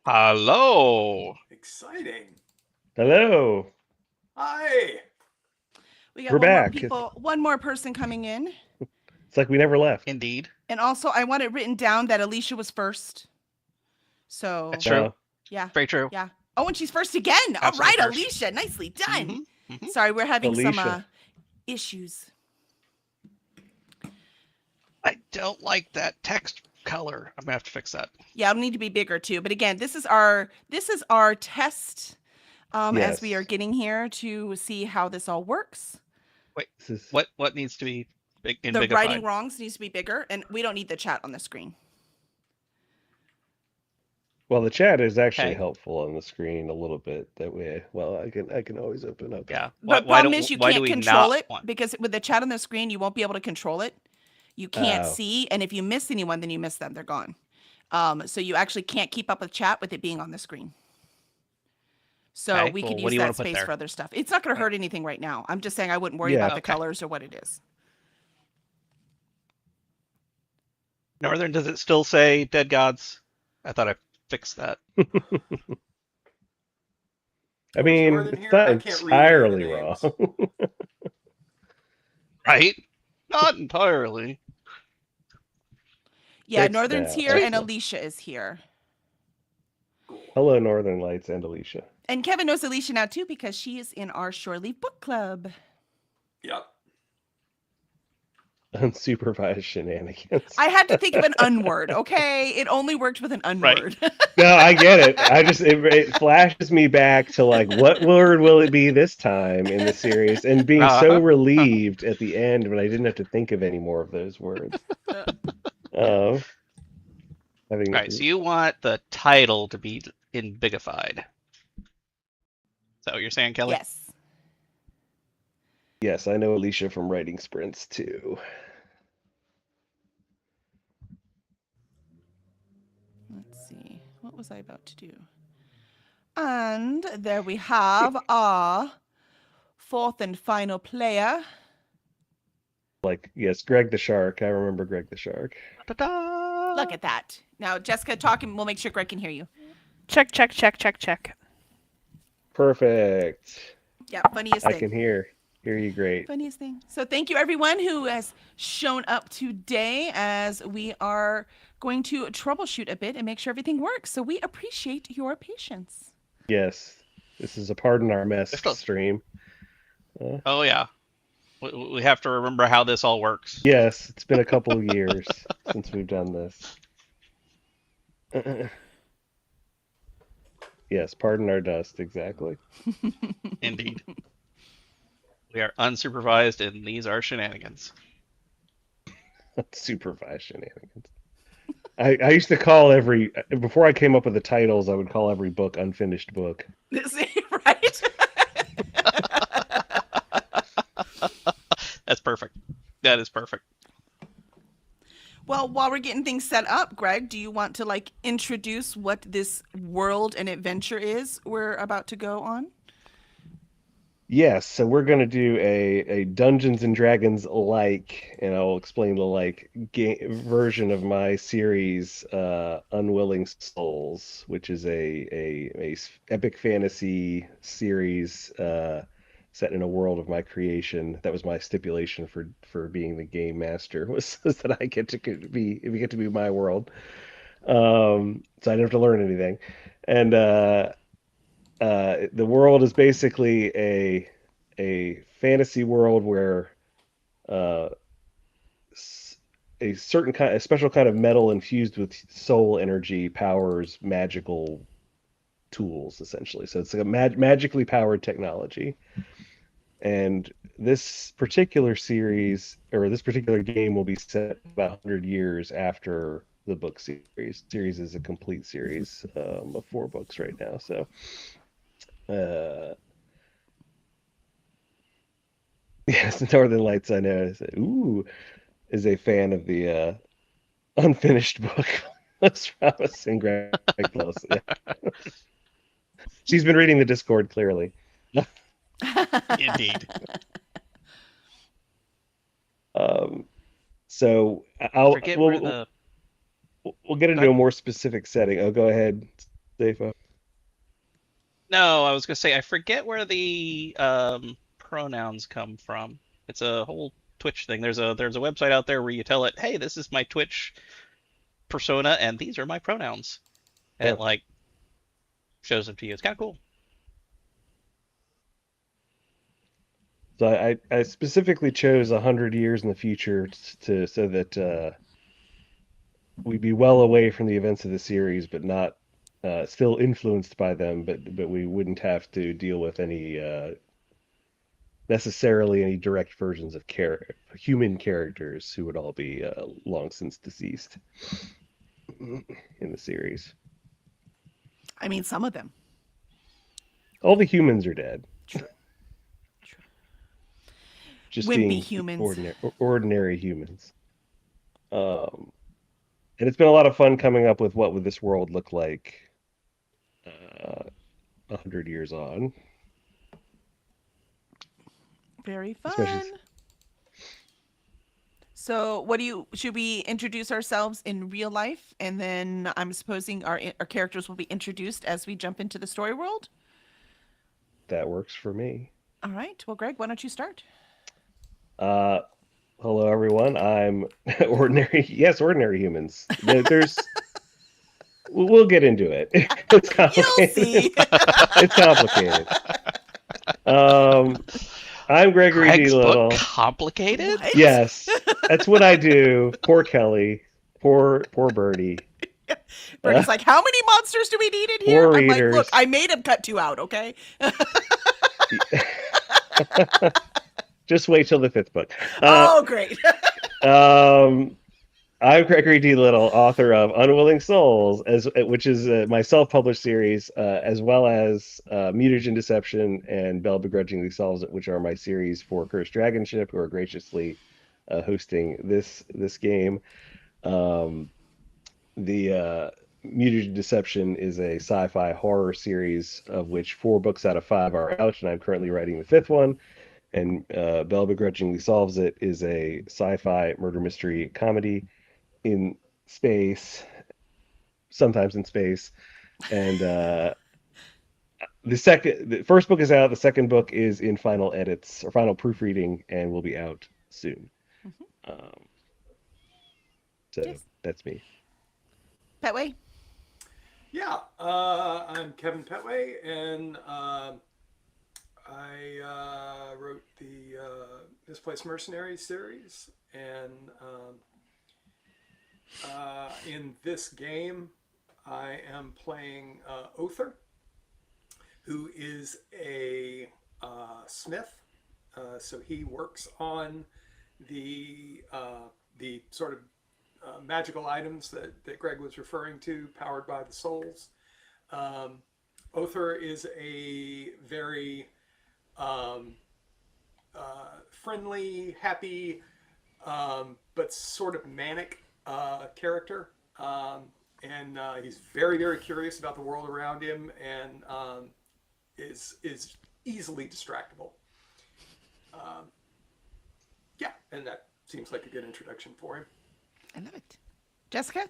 Hello. Exciting. Hello. Hi. We got We're one more back. people, one more person coming in. It's like we never left. Indeed. And also, I want it written down that Alicia was first. So, That's true. No. yeah. Very true. Yeah. Oh, and she's first again. All Absolutely right, first. Alicia. Nicely done. Mhm. Sorry, we're having some Alicia. issues. I don't like that text color. I'm gonna have to fix that. Yeah, it'll need to be bigger too. But again, this is our test as Yes. we are getting here to see how this all works. Wait, This is what needs to be big in The bigified? writing wrongs needs to be bigger, and we don't need the chat on the screen. well, the chat is actually Okay. helpful on the screen a little bit. That way, well, I can always open up. Yeah. But why problem don't is you why do can't we control not it want? because with the chat on the screen, you won't be able to control it. You can't Oh. see, and if you miss anyone, then you miss them. They're gone. So you actually can't keep up with chat with it being on the screen. So Okay, we well, could what do use you wanna that put space there? for other stuff. It's not going to hurt anything right now. I'm just saying I wouldn't worry Yeah. about the Okay. colors or what it is. Northern, does it still say dead gods? I thought I fixed that. I mean, Northern it's here? not I can't read any of the entirely wrong. names. Right? Not entirely. Yeah, Fixed Northern's now. here and Excellent. Alicia is here. Cool. Hello, Northern Lights and Alicia. And Kevin knows Alicia now too because she is in our Shore Leave Book Club. Yep. Unsupervised shenanigans. I had to think of an unword, okay? It only worked with an unword. No, I get it. It flashes me back to like, what word will it be this time in the series, and being so relieved at the end when I didn't have to think of any more of those words. All Having right. So you want the title to be in bigified. Is that what you're saying, Kelly? Yes. yes, I know Alicia from Writing Sprints too. Let's see. What was I about to do? And there we have our fourth and final player. Like, yes, Greg the Shark. I remember Greg the Shark. Ta-da! Look at that. Now, Jessica, talk and we'll make sure Greg can hear you. Check, check, check, check, check. Perfect. Yeah, funniest I thing. can hear you great. Funniest thing. So thank you everyone who has shown up today as we are going to troubleshoot a bit and make sure everything works. So we appreciate your patience. Yes, this is a Pardon Our Mess Still- stream. Oh yeah. We have to remember how this all works. Yes, it's been a couple of years since we've done this. Yes, pardon our dust, exactly. Indeed. We are unsupervised, and these are shenanigans. Supervised shenanigans. I used to call before I came up with the titles, I would call every book Unfinished Book. Right? That's perfect. That is perfect. Well, while we're getting things set up, Greg, do you want to like introduce what this world and adventure is we're about to go on? Yes, so we're going to do a Dungeons and Dragons like, and I'll explain the like version of my series, Unwilling Souls, which is a epic fantasy series set in a world of my creation. That was my stipulation for being the game master was that I get to be my world, so I didn't have to learn anything, and the world is basically a fantasy world where uh, a special kind of metal infused with soul energy powers magical tools, essentially. So it's like a magically powered technology. And this particular series or this particular game will be set about 100 years after the book series. Series is a complete series of 4 books right now. So yes, Northern Lights, I know. Is a fan of the unfinished book. Let's promise and Greg Close. Yeah. She's been reading the Discord clearly. Indeed. So Forget where we'll get into a more specific setting. Oh, go ahead, Stefo? No, I was gonna say I forget where the pronouns come from. It's a whole Twitch thing. There's a website out there where you tell it, hey, this is my Twitch persona, and these are my pronouns, and Oh. it like shows them to you. It's kind of cool. So I specifically chose 100 years in the future so that we'd be well away from the events of the series, but not still influenced by them, but we wouldn't have to deal with any necessarily any direct versions of human characters who would all be long since deceased in the series. I mean, some of them. All the humans are dead. True. Just Wimpy being humans. ordinary humans. And it's been a lot of fun coming up with what would this world look like 100 years on. Very fun. Especially- So, should we introduce ourselves in real life, and then I'm supposing our characters will be introduced as we jump into the story world? That works for me. All right. Well, Greg, why don't you start? Hello, everyone. I'm ordinary. Yes, ordinary humans. There's. We'll get into it. It's complicated. You'll see. It's complicated. I'm Gregory D. Greg's Little. book complicated? What? Yes, that's what I do. Poor Kelly. Poor Birdie. Bernie's like, how many monsters do we need in here? Four I'm like, readers. look, I made him cut 2 out, okay? Just wait till the 5th book. Oh, great. I'm Gregory D. Little, author of Unwilling Souls, which is my self-published series, as well as Mutagen Deception and Bell Begrudgingly Solves It, which are my series for Cursed Dragon Ship, who are graciously hosting this game. The Mutagen Deception is a sci-fi horror series of which 4 books out of 5 are out, and I'm currently writing the 5th one. And Bell Begrudgingly Solves It is a sci-fi murder mystery comedy in space, sometimes in space. And the first book is out. The second book is in final edits or final proofreading and will be out soon. So Yes. that's me. Petway? Yeah, I'm Kevin Petway, and I wrote the Misplaced Mercenaries series, and in this game, I am playing Other, who is a smith. So he works on the sort of magical items that Greg was referring to, powered by the souls. Other is a very friendly, happy, but sort of manic character. And he's very, very curious about the world around him, and is easily distractible. Yeah, and that seems like a good introduction for him. I love it. Jessica?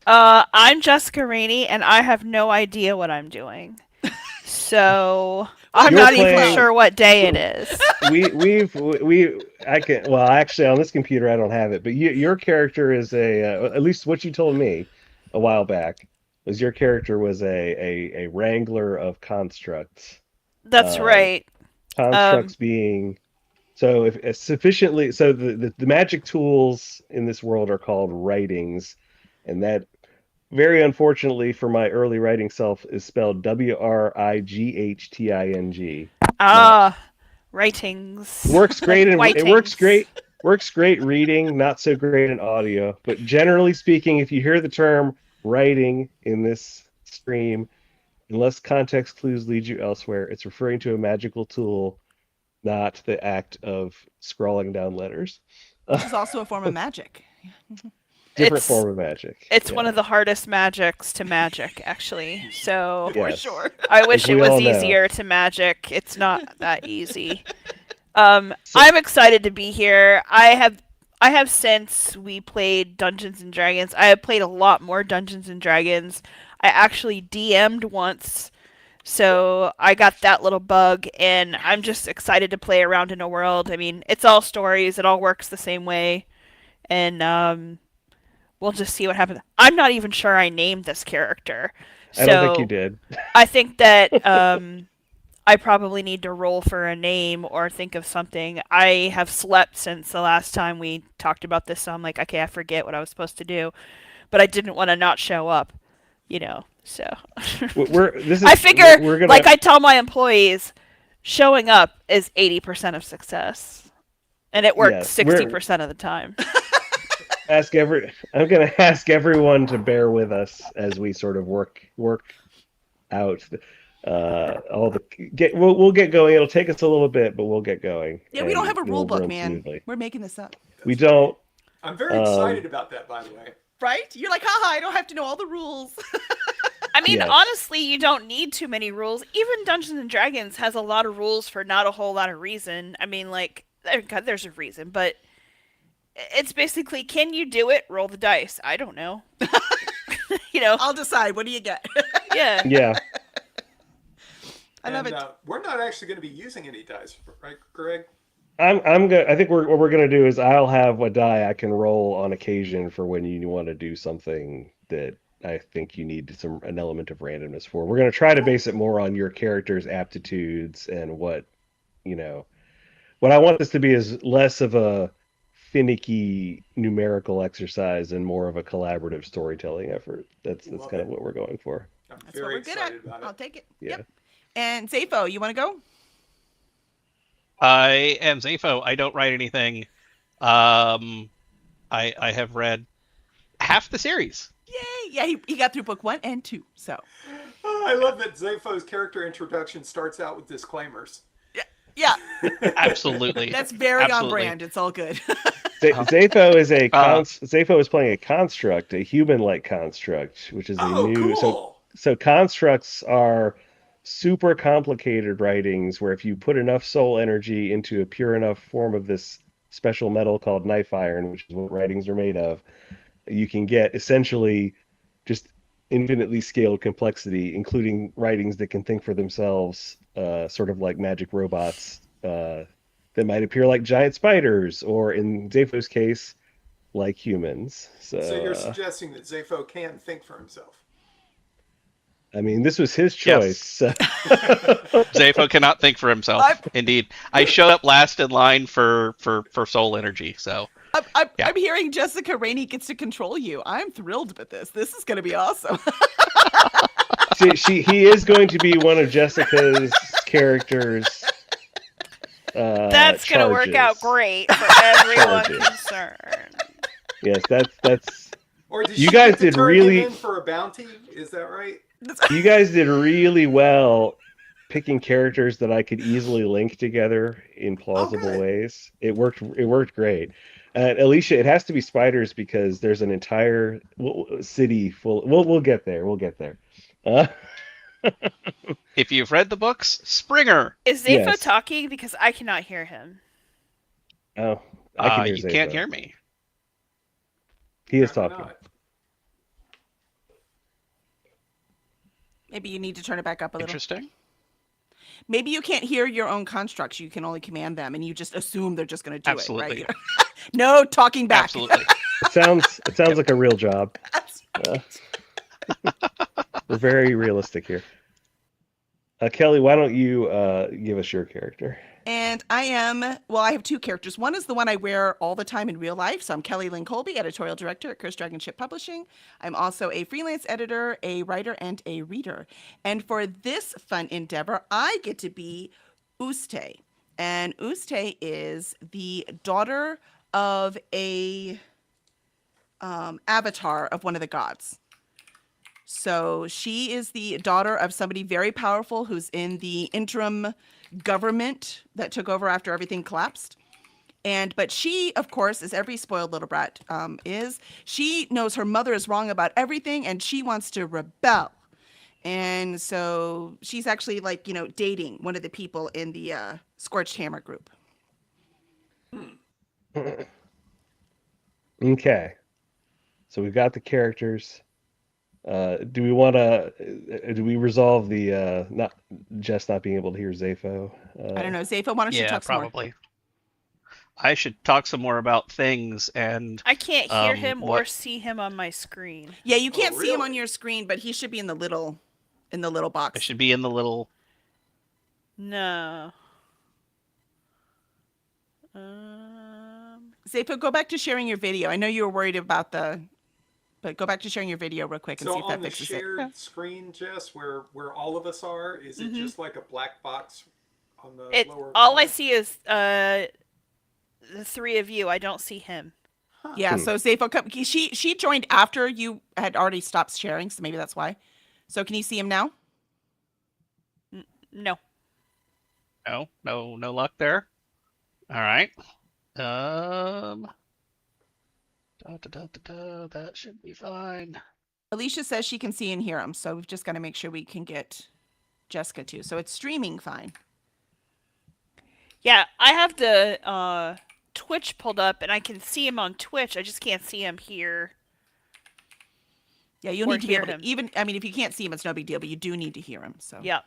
I'm Jessica Rainey, and I have no idea what I'm doing. So I'm You're not even playing- sure what day it is. I can, well, actually on this computer I don't have it, but your character is at least what you told me a while back was your character was a wrangler of constructs. That's right. Constructs being so if sufficiently so the magic tools in this world are called writings, and that very unfortunately for my early writing self is spelled Wrighting. Writings. Works great in it Whitings. works great reading, not so great in audio. But generally speaking, if you hear the term writing in this stream, unless context clues lead you elsewhere, it's referring to a magical tool, not the act of scrawling down letters. Which is also a form of magic. Different It's- form of magic. It's Yeah. one of the hardest magics to magic, actually. So For Yes. sure. I wish As it we was all know. easier to magic. It's not that easy. I'm excited to be here. I have since we played Dungeons and Dragons. I have played a lot more Dungeons and Dragons. I actually DM'd once, so I got that little bug, and I'm just excited to play around in a world. I mean, it's all stories, it all works the same way, and we'll just see what happens. I'm not even sure I named this character, I don't think you so did. I think that I probably need to roll for a name or think of something. I have slept since the last time we talked about this, so I'm like, okay, I forget what I was supposed to do, but I didn't want to not show up, so. I figure, we're gonna like I tell my employees, showing up is 80% of success, and it works yes, we're 60% of the time. I'm gonna ask everyone to bear with us as we sort of work out all the we'll get going. It'll take us a little bit, but we'll get going. Yeah, we don't have a and rule it'll book, run man. smoothly. We're making this up. We That's right. don't. I'm very excited about that, by the way. Right? You're like, haha, I don't have to know all the rules. I mean, Yes. honestly, you don't need too many rules. Even Dungeons and Dragons has a lot of rules for not a whole lot of reason. I mean, like, there's a reason, but it's basically, can you do it? Roll the dice. I don't know. I'll decide. What do you get? Yeah. Yeah. I love it. We're not actually going to be using any dice, right, Greg? I'm good. I think what we're gonna do is I'll have a die I can roll on occasion for when you want to do something that I think you need an element of randomness for. We're gonna try to base it more on your character's aptitudes and what what I want this to be is less of a finicky numerical exercise and more of a collaborative storytelling effort. That's Love kind it. of what we're going for. I'm That's what very we're good at. excited about I'll it. take it. Yeah. Yep. And Zafo, you want to go? I am Zafo. I don't write anything. I have read half the series. Yay! Yeah, he got through book 1 and 2. So Oh, I love that Zafo's character introduction starts out with disclaimers. yeah, Absolutely. that's very on Absolutely. brand. It's all good. Zafo is Zafo is playing a construct, a human-like construct, which is a Oh, new. cool. So constructs are super complicated writings where if you put enough soul energy into a pure enough form of this special metal called knife iron, which is what writings are made of, you can get essentially just infinitely scaled complexity, including writings that can think for themselves, sort of like magic robots that might appear like giant spiders, or in Zafo's case, like humans. So you're suggesting that Zafo can think for himself. I mean, this was his choice. Yes. So. Zafo cannot think for himself. Indeed. I showed up last in line for soul energy, so I'm Yeah. hearing Jessica Rainey gets to control you. I'm thrilled with this. This is going to be awesome. He is going to be one of Jessica's characters. That's going to work out great for everyone concerned. Yes, that's. Or did You she guys get to did turn really- him in for a bounty? Is that right? You guys did really well picking characters that I could easily link together in plausible good. ways. It worked great. Alicia, it has to be spiders because there's an entire city full. We'll get there. We'll get there. if you've read the books, Springer. Is Zafo Yes. talking? Because I cannot hear him. Oh, I can hear You can't Zafo. hear me. He is Apparently talking. not. Maybe you need to turn it back up a little. Interesting. Maybe you can't hear your own constructs. You can only command them, and you just assume they're just going to do Absolutely. it, right? No talking back. Absolutely. It sounds like a real job. We're very realistic here. Kelly, why don't you give us your character? And I have two characters. One is the one I wear all the time in real life. So I'm Kelly Lynn Colby, editorial director at Cursed Dragon Ship Publishing. I'm also a freelance editor, a writer, and a reader. And for this fun endeavor, I get to be Uste. And Uste is the daughter of a avatar of one of the gods. So she is the daughter of somebody very powerful who's in the interim government that took over after everything collapsed. But she, of course, as every spoiled little brat she knows her mother is wrong about everything and she wants to rebel. And so she's actually dating one of the people in the Scorched Hammer group. Okay. So we've got the characters. Do we want to? Do we resolve the not Jess not being able to hear Zafo? I don't know. Zepho, why don't you Yeah, talk some more? probably. I should talk some more about things and I can't hear him or what see him on my screen. Yeah, you Oh, can't see him on really? your screen, but he should be in the little I box. should be in the little. No. Zepho, go back to sharing your video. I know you were worried about but go back to sharing your video real quick and So see if that on the fixes it. shared screen, Jess, where all of us are, is it just like a black box on the It lower all I corner? see is the three of you. I don't see him. Huh. Yeah, so Zepho, she joined after you had already stopped sharing, so maybe that's why. So can you see him now? No. No luck there. All right. That should be fine. Alicia says she can see and hear him, so we've just got to make sure we can get Jessica too. So it's streaming fine. Yeah, I have the Twitch pulled up, and I can see him on Twitch. I just can't see him here. Yeah, you'll Or need to be hear able him. to even. I mean, if you can't see him, it's no big deal, but you do need to hear him. So Yeah.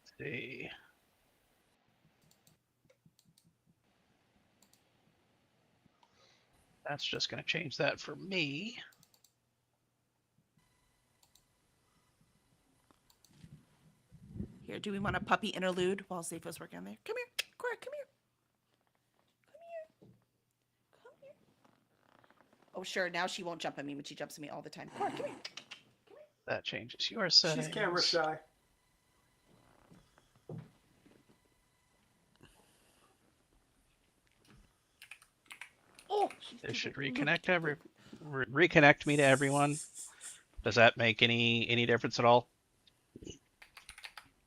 Let's see. That's just going to change that for me. here, do we want a puppy interlude while Zepho's working on there? Come here, Cora, come here. Come here. Oh, sure. Now she won't jump at me when she jumps at me all the time. Cora, come here. That changes your settings. She's camera shy. Oh, This should reconnect me to everyone. Does that make any difference at all?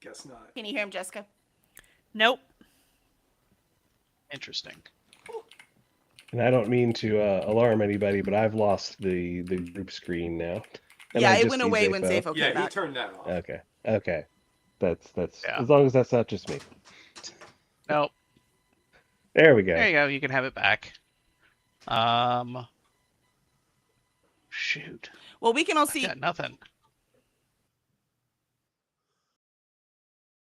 Guess not. Can you hear him, Jessica? Nope. Interesting. And I don't mean to alarm anybody, but I've lost the group screen now. And Yeah, I it just went see away when Zafo. Zepho Yeah, came he back. turned that off. Okay. That's Yeah. as long as that's not just me. Nope. There we go. There you go. You can have it back. Shoot. Well, we can all I see. got nothing.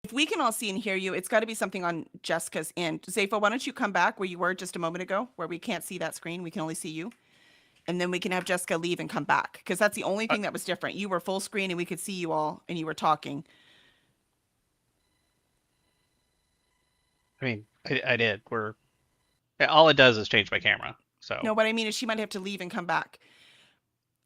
If we can all see and hear you, it's got to be something on Jessica's end. Zepho, why don't you come back where you were just a moment ago, where we can't see that screen, we can only see you, and then we can have Jessica leave and come back, because that's the only thing that was different. You were full screen and we could see you all, and you were talking. I mean, I did. All it does is change my camera. So No, what I mean is she might have to leave and come back.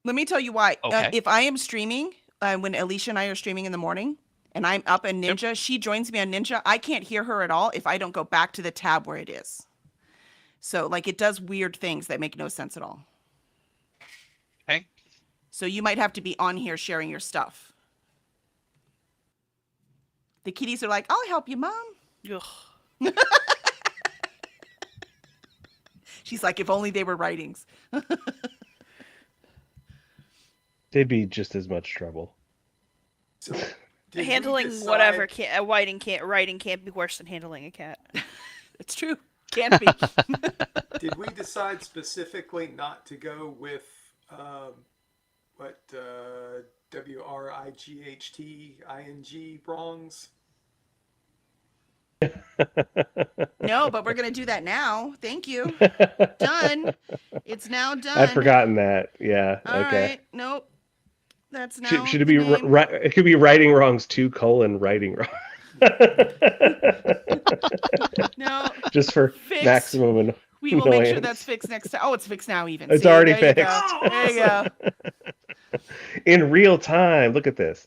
Let me tell you why. Okay. If I am streaming, when Alicia and I are streaming in the morning, and I'm up in Ninja, she joins me on Ninja. I can't hear her at all if I don't go back to the tab where it is. So, like, it does weird things that make no sense at all. Okay. So you might have to be on here sharing your stuff. The kitties are like, I'll help you, Mom. Ugh. She's like, if only they were writings. They'd be just as much trouble. So, did we Handling decide- whatever writing can't be worse than handling a cat. It's true. Can't be. Did we decide specifically not to go with WRIGHTING wrongs? No, but we're going to do that now. Thank you. Done. It's now done. I've forgotten that. Yeah. All okay. right. Nope. That's now. Should it the be name. it could be writing wrongs 2 : writing wrong. No. Just for Fixed. maximum We will make sure annoyance. that's fixed next time. Oh, it's fixed now even. It's See, already there you go. fixed. There you go. In real time. Look at this.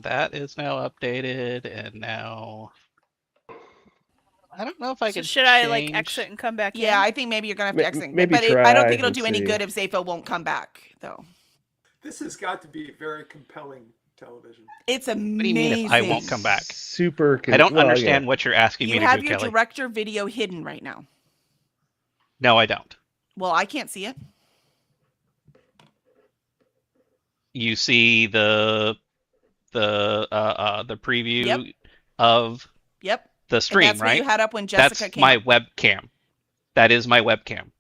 That is now updated, and now I don't know if I So can. should I like change- exit and come back in? Yeah, I think maybe you're going to have to exit. Maybe But I don't try think it'll and do any see. good if Zepho won't come back, though. This has got to be very compelling television. It's amazing. What do you mean if I won't come back? Super. I don't well, understand yeah. what you're asking You me to have do, your Kelly. director video hidden right now. No, I don't. Well, I can't see it. You see the the preview Yep. of Yep. the And stream, that's what you right? had up when Jessica That's came my up. webcam. That is my webcam.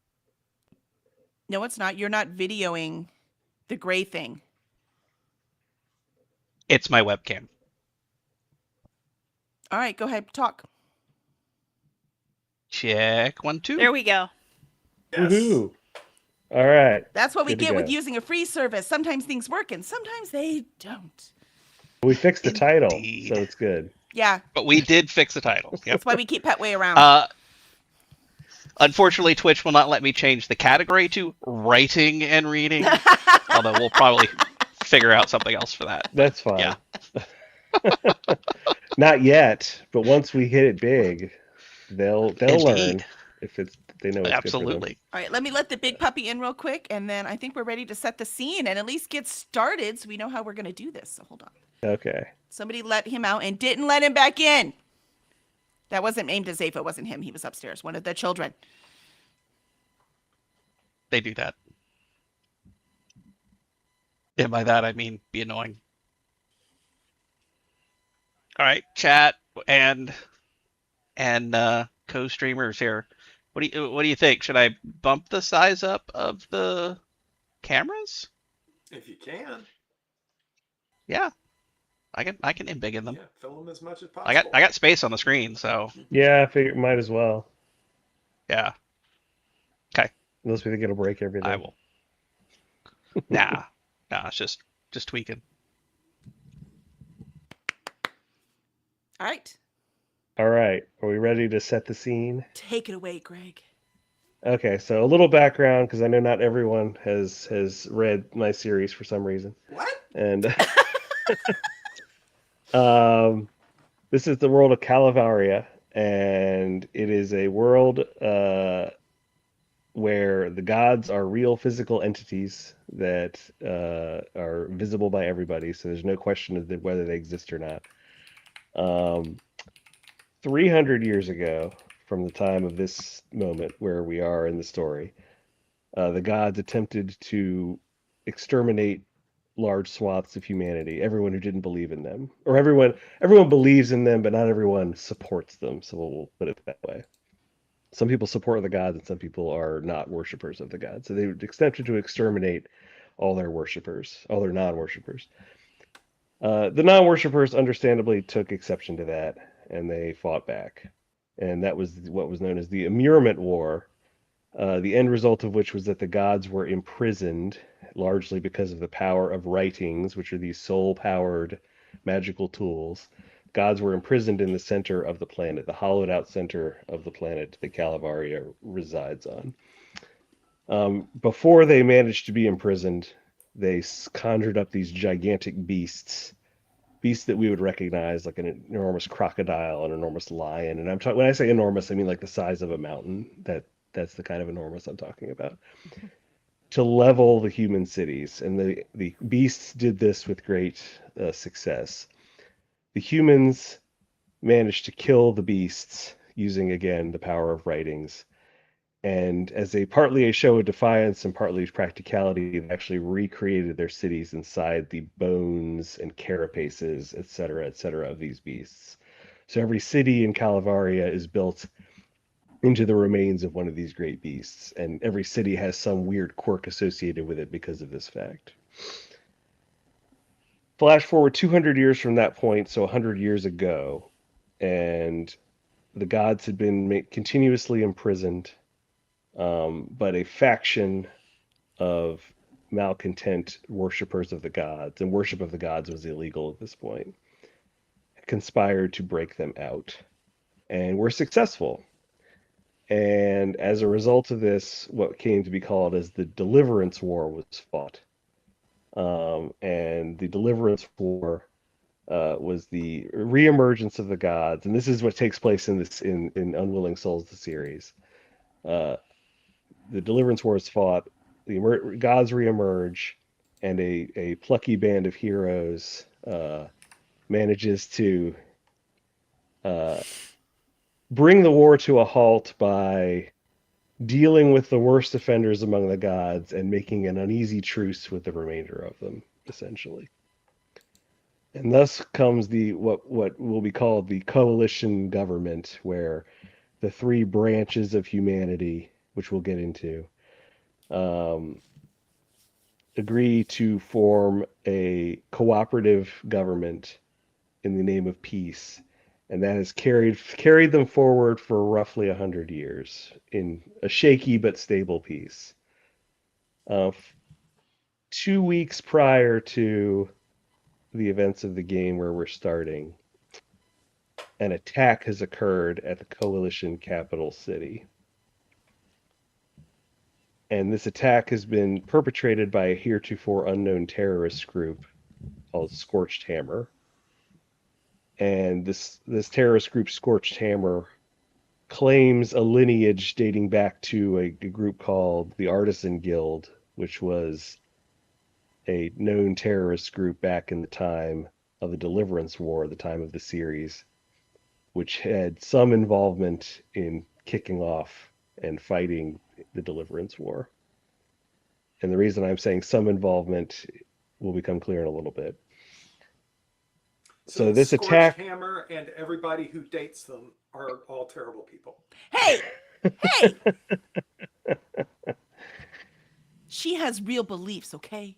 No, it's not. You're not videoing the gray thing. It's my webcam. All right, go ahead, talk. Check 1 2. There we go. Yes. Woohoo! All right, That's what we good to get with go. using a free service. Sometimes things work and sometimes they don't. We fixed the title, Indeed. so it's good. Yeah, But we did fix the title. Yep. that's why we keep Petway around. Unfortunately, Twitch will not let me change the category to writing and reading. Although we'll probably figure out something else for that. That's fine. Yeah. Not yet, but once we hit it big, they'll learn Indeed. if they know it's Absolutely. All right, let me let the big puppy in real quick, and then I think we're ready to set the scene and at least get started so we know how we're going to do this. So hold on. good for them. Okay. Somebody let him out and didn't let him back in. That wasn't aimed at Zayfa. It wasn't him. He was upstairs. One of the children. They do that. And by that I mean be annoying. All right, chat and co-streamers here. What do you think? Should I bump the size up of the cameras? If you can. Yeah, I can embiggen them. Yeah, fill them as much as possible. I got space on the screen, so Yeah, I figure might as well. yeah. Unless we think it'll break everything. I will. Nah, it's just tweaking. All right. All right. Are we ready to set the scene? Take it away, Greg. Okay, so a little background because I know not everyone has read my series for some reason. What? And this is the world of Calavaria, and it is a world where the gods are real physical entities that are visible by everybody, so there's no question of whether they exist or not. 300 years ago, from the time of this moment where we are in the story, the gods attempted to exterminate large swaths of humanity, everyone who didn't believe in them, or everyone believes in them, but not everyone supports them. So we'll put it that way. Some people support the gods, and some people are not worshipers of the gods. So they attempted to exterminate all their worshipers, all their non-worshipers. The non-worshipers understandably took exception to that, and they fought back. And that was what was known as the Immurement War, the end result of which was that the gods were imprisoned, largely because of the power of writings, which are these soul-powered magical tools. Gods were imprisoned in the center of the planet, the hollowed-out center of the planet that Calavaria resides on. Before they managed to be imprisoned, they conjured up these gigantic beasts that we would recognize, like an enormous crocodile, an enormous lion. And I'm talking, when I say enormous, I mean like the size of a mountain. That's the kind of enormous I'm talking about. To level the human cities, and the beasts did this with great success. The humans managed to kill the beasts using, again, the power of writings. And as partly a show of defiance and partly practicality, they actually recreated their cities inside the bones and carapaces, etc., of these beasts. So every city in Calavaria is built into the remains of one of these great beasts, and every city has some weird quirk associated with it because of this fact. Flash forward 200 years from that point, so 100 years ago, and the gods had been continuously imprisoned, but a faction of malcontent worshippers of the gods, and worship of the gods was illegal at this point, conspired to break them out, and were successful. And as a result of this, what came to be called as the Deliverance War was fought. And the Deliverance War was the reemergence of the gods, and this is what takes place in Unwilling Souls, the series. The Deliverance War is fought, the gods reemerge, and a plucky band of heroes manages to bring the war to a halt by dealing with the worst offenders among the gods and making an uneasy truce with the remainder of them, essentially. And thus comes the what will be called the coalition government, where the three branches of humanity, which we'll get into, um, agree to form a cooperative government in the name of peace, and that has carried them forward for roughly 100 years in a shaky but stable peace. 2 weeks prior to the events of the game where we're starting, an attack has occurred at the coalition capital city. And this attack has been perpetrated by a heretofore unknown terrorist group called Scorched Hammer. And this terrorist group, Scorched Hammer, claims a lineage dating back to a group called the Artisan Guild, which was a known terrorist group back in the time of the Deliverance War, the time of the series, which had some involvement in kicking off and fighting the Deliverance War. And the reason I'm saying some involvement will become clear in a little bit. So So the this Scorched attack, Hammer and everybody who dates them are all terrible people. Hey, hey, she has real beliefs, okay?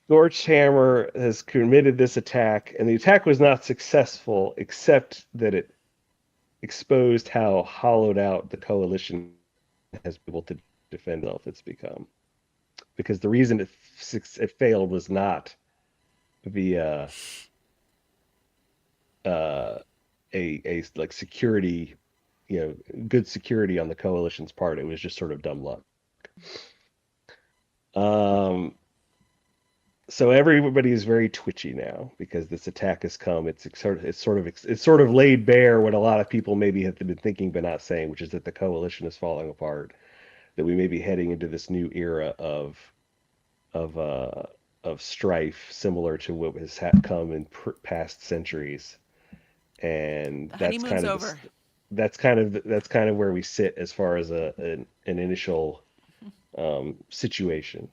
Scorched Hammer has committed this attack, and the attack was not successful, except that it exposed how hollowed out the coalition has been able to defend itself. It's become, because the reason it failed was not via uh, a like security, good security on the coalition's part. It was just sort of dumb luck. Um, so everybody is very twitchy now because this attack has come. It's sort of laid bare what a lot of people maybe have been thinking but not saying, which is that the coalition is falling apart. That we may be heading into this new era of uh, of strife, similar to what has come in past centuries. And The honeymoon's over. that's kind of where we sit as far as an initial situation.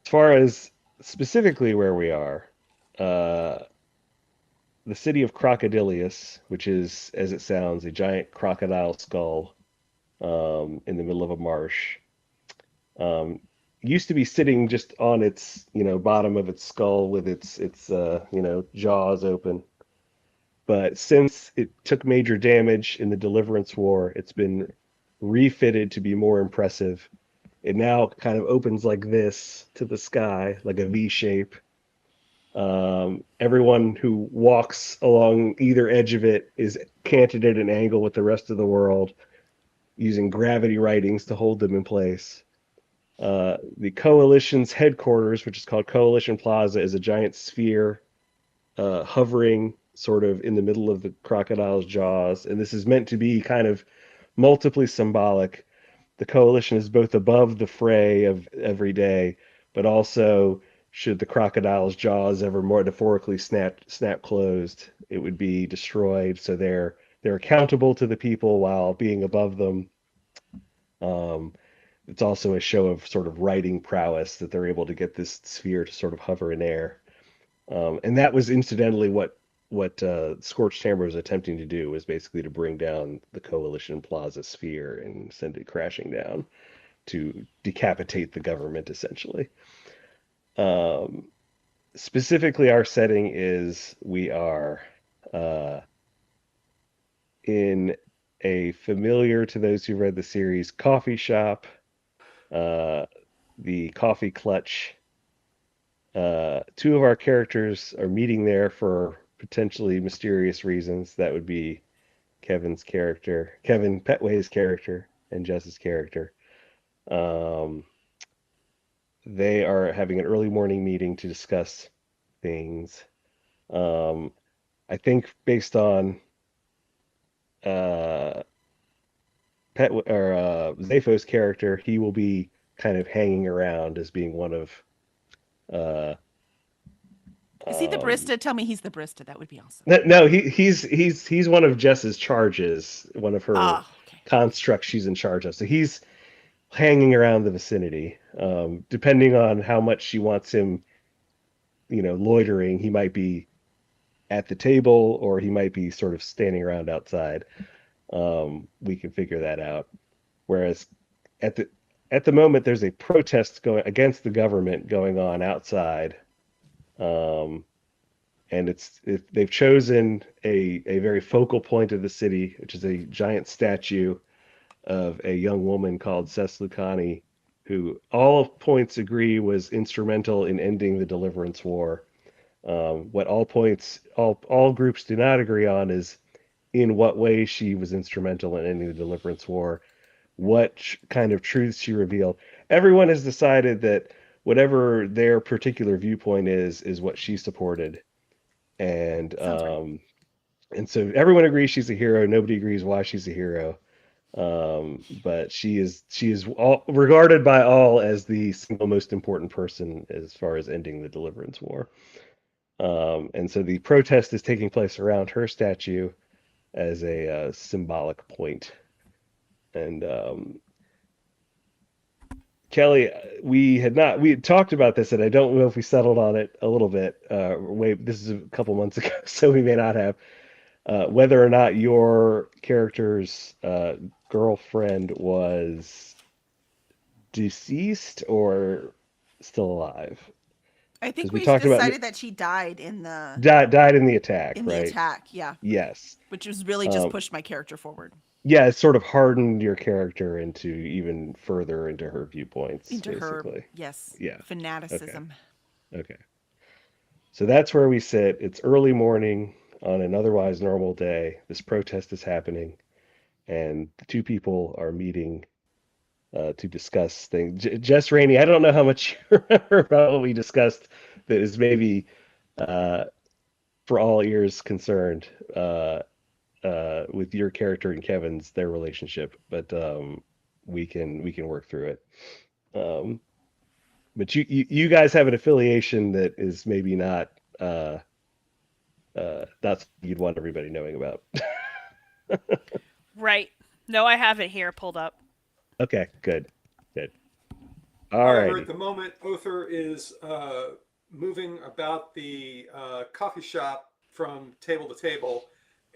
As far as specifically where we are, uh, the city of Crocodilius, which is, as it sounds, a giant crocodile skull in the middle of a marsh, um, used to be sitting just on its, bottom of its skull with its jaws open. But since it took major damage in the Deliverance War, it's been refitted to be more impressive. It now kind of opens like this to the sky, like a V shape. Everyone who walks along either edge of it is canted at an angle with the rest of the world, using gravity writings to hold them in place. The coalition's headquarters, which is called Coalition Plaza, is a giant sphere hovering sort of in the middle of the crocodile's jaws. And this is meant to be kind of multiply symbolic. The coalition is both above the fray of every day, but also, should the crocodile's jaws ever metaphorically snap closed, it would be destroyed. So they're accountable to the people while being above them. Um, it's also a show of sort of writing prowess that they're able to get this sphere to sort of hover in air. And that was incidentally what Scorched Hammer was attempting to do, was basically to bring down the Coalition Plaza sphere and send it crashing down to decapitate the government, essentially. Um, Specifically, our setting is we are uh, in a familiar to those who read the series coffee shop, uh, the Coffee Clutch. Two of our characters are meeting there for potentially mysterious reasons. That would be Kevin Petway's character, and Jess's character. Um, they are having an early morning meeting to discuss things. Um, I think based on uh, Zapho's character, he will be kind of hanging around as being one of uh, Is he the um, barista? Tell me he's the barista. That would be awesome. no, he's one of Jess's charges, one of her Ah, okay. constructs she's in charge of. So he's hanging around the vicinity, depending on how much she wants him loitering. He might be at the table, or he might be sort of standing around outside. We can figure that out. Whereas at the moment, there's a protest going against the government going on outside, um, and they've chosen a very focal point of the city, which is a giant statue of a young woman called Seslukani, who all points agree was instrumental in ending the Deliverance War. What all groups do not agree on is in what way she was instrumental in ending the Deliverance War, what kind of truths she revealed. Everyone has decided that whatever their particular viewpoint is what she supported, and Sounds right. and so everyone agrees she's a hero. Nobody agrees why she's a hero. But she is regarded by all as the single most important person as far as ending the Deliverance War. And so the protest is taking place around her statue as a symbolic point. And Kelly, we had talked about this, and I don't know if we settled on it a little bit. This is a couple months ago, so we may not have. Whether or not your character's girlfriend was deceased or still alive, I because think we we talked about decided that she died in the died in the attack, in the right? attack. Yeah, Yes. which was really just Um, pushed my character forward yeah, it sort of hardened your character into even further into her viewpoints, into her, basically. yes, Yeah. Okay. fanaticism. Okay. So that's where we sit. It's early morning on an otherwise normal day. This protest is happening, and the two people are meeting to discuss things. Jess Rainey, I don't know how much you remember about what we discussed that is maybe uh, for all ears concerned with your character and Kevin's their relationship, but we can work through it. Um, but you guys have an affiliation that is maybe uh, not something you'd want everybody knowing about. Right. No, I have it here pulled up. Okay, good, good. All However, at righty. the moment, Other is moving about the coffee shop from table to table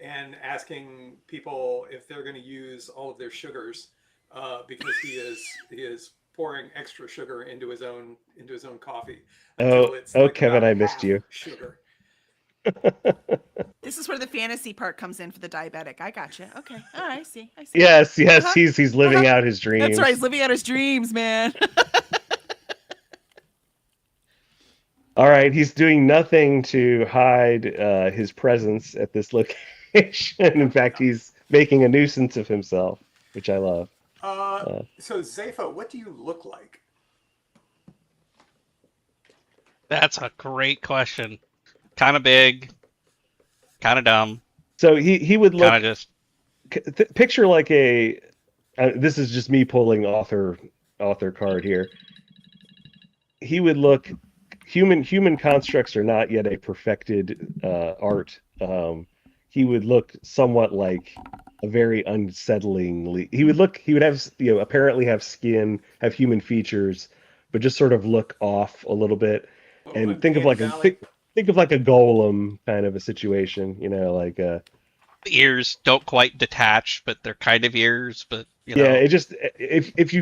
and asking people if they're going to use all of their sugars because he is pouring extra sugar into his own coffee until it's Oh, like Kevin, about I missed half you. sugar. This is where the fantasy part comes in for the diabetic. I gotcha. Okay. All right. I see. I see. Yes, yes, Uh-huh. he's living Uh-huh. out his That's right. dreams. He's living out his dreams, man. All right, he's doing nothing to hide his presence at this location. In fact, Yeah. he's making a nuisance of himself, which I love. Uh, Uh, so Zepho, what do you look like? That's a great question. Kind of big, kind of dumb, so he would kind look of just picture like a this is just me pulling author card here. He would look human constructs are not yet a perfected art. He would look somewhat like a very unsettlingly. He would have apparently have skin, have human features, but just sort of look off a little bit. A little And think of uncanny like a valley. think of like a golem kind of a situation, like the ears don't quite detach, but they're kind of ears. But yeah, it just if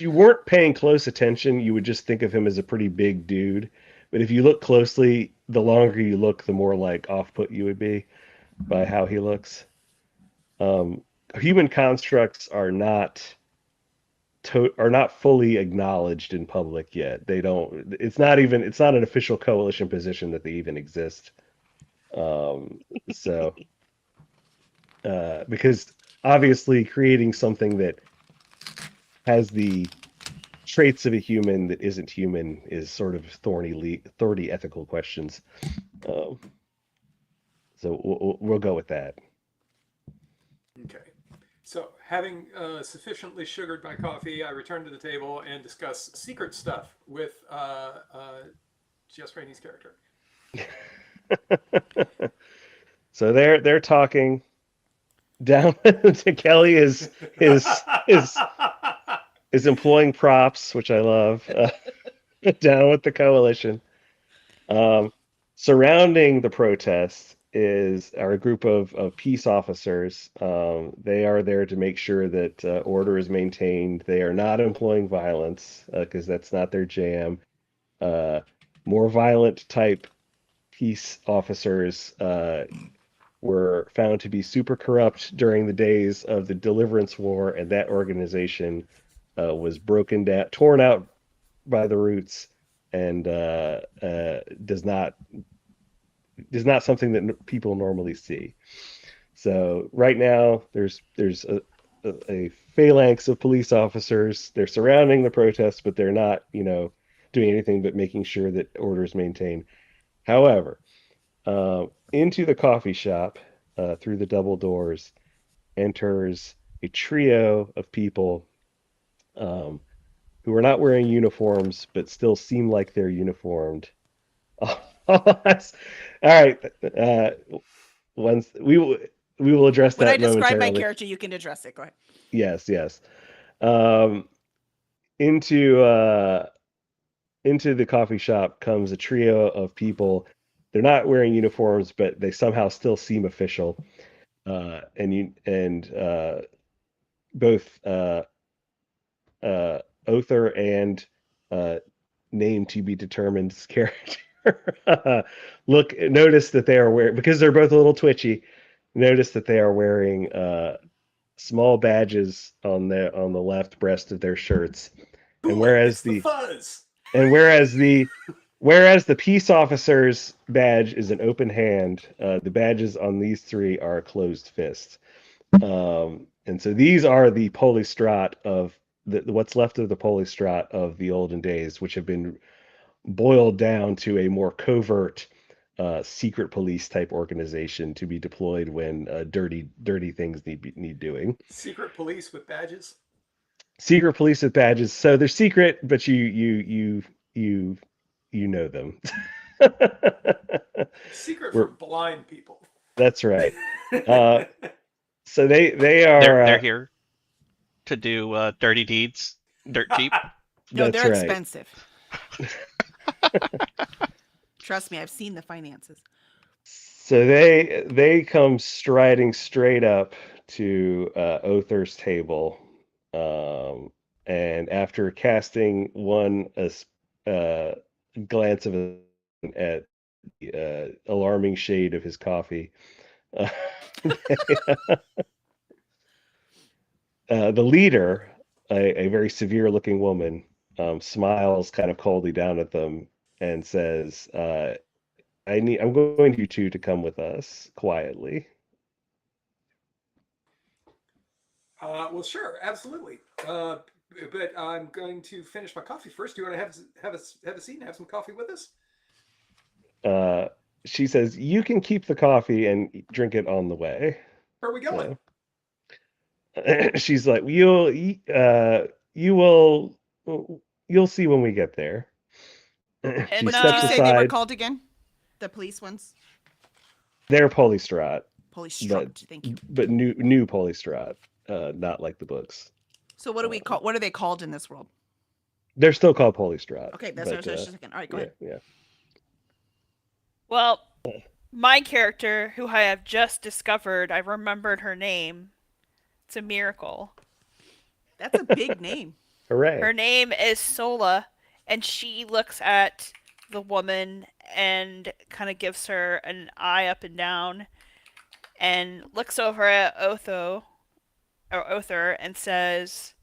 you weren't paying close attention, you would just think of him as a pretty big dude. But if you look closely, the longer you look, the more like off-put you would be by how he looks. Um, Human constructs are not fully acknowledged in public yet. They don't. It's not an official coalition position that they even exist. Um, so because obviously creating something that has the traits of a human that isn't human is sort of thorny ethical questions. Um, so we'll go with that. Okay. So, having sufficiently sugared my coffee, I return to the table and discuss secret stuff with Jess Rainey's character. So they're talking down to Kelly is is employing props, which I love. Down with the coalition. surrounding the protest are a group of peace officers. They are there to make sure that order is maintained. They are not employing violence because that's not their jam. Uh, More violent type peace officers were found to be super corrupt during the days of the Deliverance War, and that organization was broken down, torn out by the roots, and is not something that people normally see. So right now, there's a phalanx of police officers. They're surrounding the protest, but they're not, doing anything but making sure that order is maintained. However, into the coffee shop, through the double doors, enters a trio of people um, who are not wearing uniforms, but still seem like they're uniformed. All right. Once we will address When I that describe my momentarily. character, you can address it. Go ahead. Yes, yes. Um, into into the coffee shop comes a trio of people. They're not wearing uniforms, but they somehow still seem official. And both Other and uh, name to be determined's character notice that they are wearing, because they're both a little twitchy. Notice that they are wearing small badges on the left breast of their shirts, and Cool it. whereas It's the the fuzz. and whereas the peace officer's badge is an open hand, the badges on these three are a closed fist. And so these are the polystrat of what's left of the polystrat of the olden days, which have been boiled down to a more covert secret police type organization to be deployed when dirty things need doing. Secret police with badges. Secret police with badges, so they're secret, but you you know them. Secret We're from blind people. That's right. Uh, so they are They're here to do dirty deeds, dirt cheap. No, that's they're right. expensive. Trust me, I've seen the finances. So they come striding straight up to Other's table, um, and after casting one uh, glance of at the alarming shade of his coffee, uh, the leader, a very severe-looking woman, smiles kind of coldly down at them and says, I'm going you two to come with us quietly." Well, sure, absolutely. But I'm going to finish my coffee first. Do you want to have a seat and have some coffee with us? Uh, she says, "You can keep the coffee and drink it on the way." Where are we going? So she's like, you will, you'll see when we get there." She And What did you steps say they were aside. called again? The police ones? They're Polystrat, but Polystrat. Thank you. new Polystrat, not like the books. So what do we call? What are they called in this world? They're still called Polystrat, Okay, that's but just a second. All right, go yeah, ahead. yeah. well, my character, who I have just discovered, I remembered her name. It's a miracle. That's a big name. Hooray! Her name is Sola, and she looks at the woman and kind of gives her an eye up and down, and looks over at Other, and says,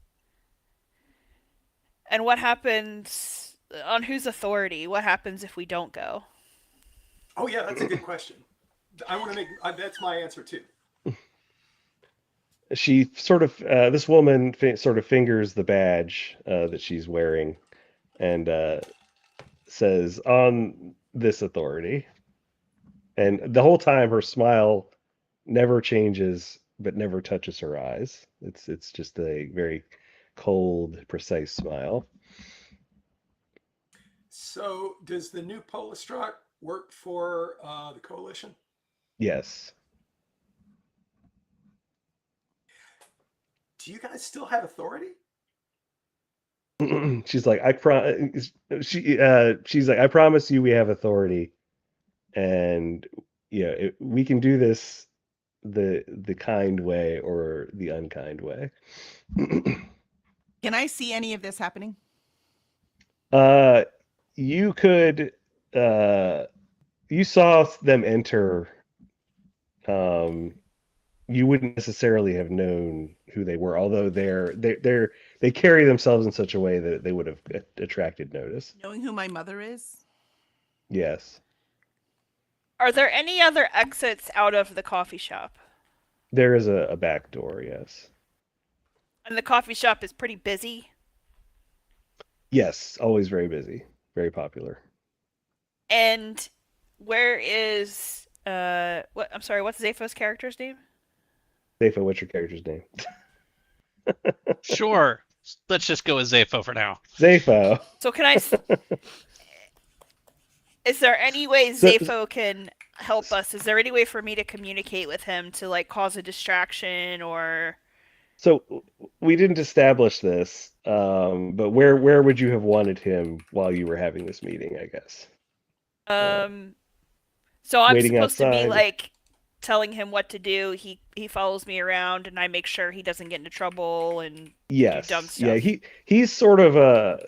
"And what happens on whose authority? What happens if we don't go?" Oh yeah, that's a good question. I want to make that's my answer too. She sort of this woman sort of fingers the badge that she's wearing, and says, "On this authority." And the whole time, her smile never changes, but never touches her eyes. It's just a very cold, precise smile. So, does the new Polystrat work for the coalition? Yes. Do you guys still have authority? She's like, she's like, "I promise you we have authority." and we can do this the kind way or the unkind way. Can I see any of this happening? uh, you could you saw them enter. Um, you wouldn't necessarily have known who they were, although they carry themselves in such a way that they would have attracted notice. Knowing who my mother is? Yes, Are there any other exits out of the coffee shop? there is a back door. Yes, And the coffee shop is pretty busy. yes, always very busy, very popular. And where is what I'm sorry, what's Zapho's character's name? Safa, what's your character's name? Sure. Let's just go with Zapho for now. Zapho. So can I is there any way So, Zapho can help us? Is there any way for me to communicate with him to like cause a distraction or so we didn't establish this, but where would you have wanted him while you were having this meeting? I guess um so I'm waiting supposed to be outside. like telling him what to do. He follows me around and I make sure he doesn't get into trouble and do dumb Yes, yeah, stuff. he's sort of a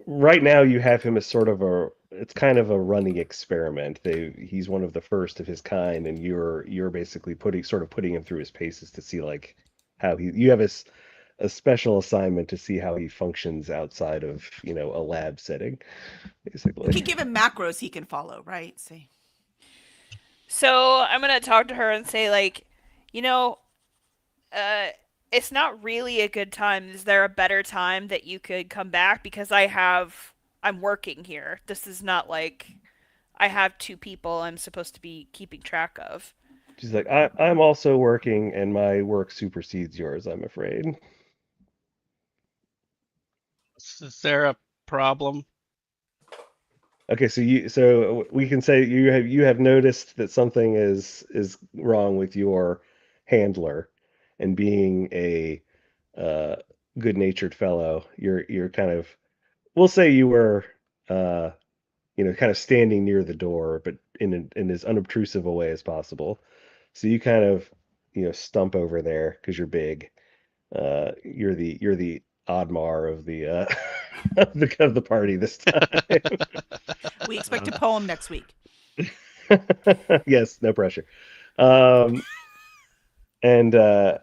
right now you have him as sort of a it's kind of a running experiment. He's one of the first of his kind, and you're basically putting him through his paces to see like how you have a special assignment to see how he functions outside of a lab setting, We basically. can give him macros he can follow, right? See. So I'm gonna talk to her and say like, you know, uh, it's not really a good time. Is there a better time that you could come back? Because I'm working here. This is not like I have two people I'm supposed to be keeping track of. She's like, I'm also working, and my work supersedes yours, I'm afraid. Is there a problem? Okay, so we can say you have noticed that something is wrong with your handler, and being a uh, good-natured fellow, you're kind of we'll say you were uh, kind of standing near the door, but in as unobtrusive a way as possible. So you kind of stump over there because you're big. You're the Oddmar of the of the party this time. We expect a poem next week. Yes, no pressure. Um, and so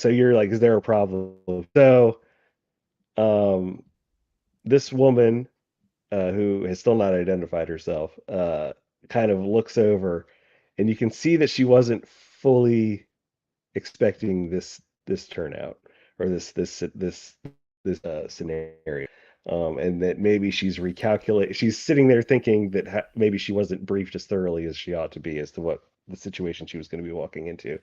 you're like, is there a problem? So um, this woman who has still not identified herself kind of looks over, and you can see that she wasn't fully expecting this turnout or this scenario. And that maybe she's sitting there thinking that maybe she wasn't briefed as thoroughly as she ought to be as to what the situation she was going to be walking into.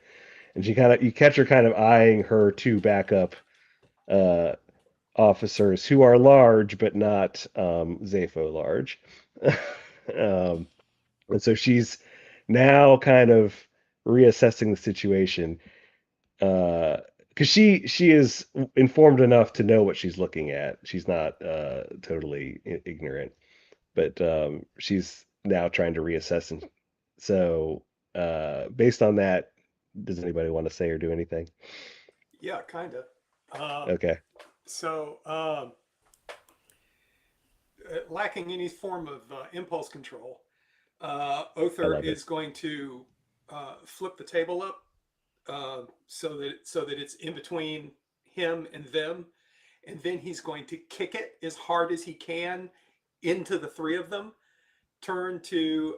And you catch her kind of eyeing her two backup uh, officers who are large but not Zapho large. um, and so she's now kind of reassessing the situation because she is informed enough to know what she's looking at. She's not totally ignorant, but she's now trying to reassess. And so, based on that, does anybody want to say or do anything? Yeah, kind of. Okay, So, lacking any form of impulse control, I Other love it. is going to flip the table up so that it's in between him and them, and then he's going to kick it as hard as he can into the three of them. Turn to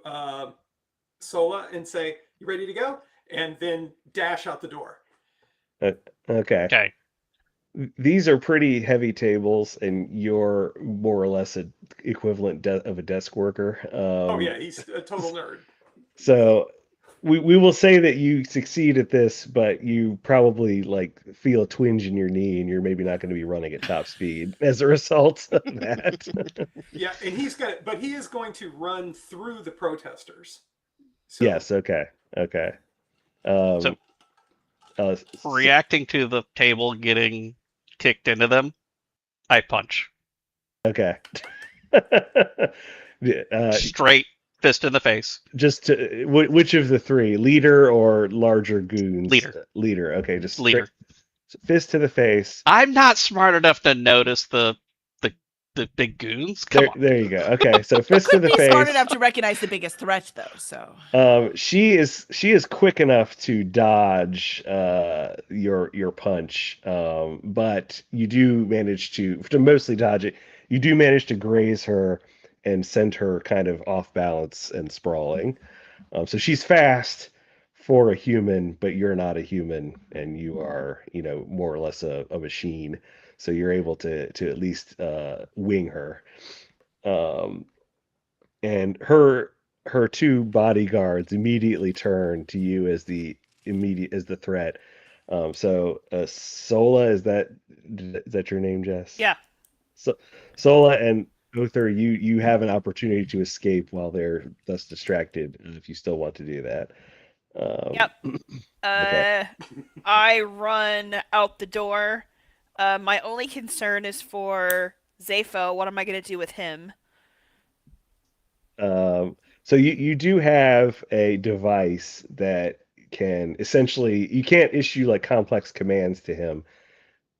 Sola and say, "You ready to go?" And then dash out the door. Uh, okay. Okay. These are pretty heavy tables, and you're more or less a equivalent of a desk worker. Oh yeah, he's a total nerd. So we will say that you succeed at this, but you probably like feel a twinge in your knee, and you're maybe not going to be running at top speed as a result of that. Yeah, and but he is going to run through the protesters. So Yes. Okay. Okay. So Um. reacting to the table getting kicked into them, I punch. Okay. Straight fist in the face. Just to, which of the three, leader or larger goons? Leader. Leader. Okay, just straight Leader. fist to the face. I'm not smart enough to notice the the big goons. Come on. There you go. Okay, so fist to Could the be smart face. enough to recognize the biggest threat, though. So She is quick enough to dodge your punch, but you do manage to mostly dodge it. You do manage to graze her and send her kind of off balance and sprawling. So she's fast for a human, but you're not a human, and you are, more or less a machine. So you're able to at least wing her. Um, and her two bodyguards immediately turn to you as the threat. So Sola, is that your name, Jess? Yeah. So Sola and Uther, you have an opportunity to escape while they're thus distracted, if you still want to do that. Yep. Okay. I run out the door. My only concern is for Zepho. What am I going to do with him? So you do have a device that can essentially, you can't issue like complex commands to him,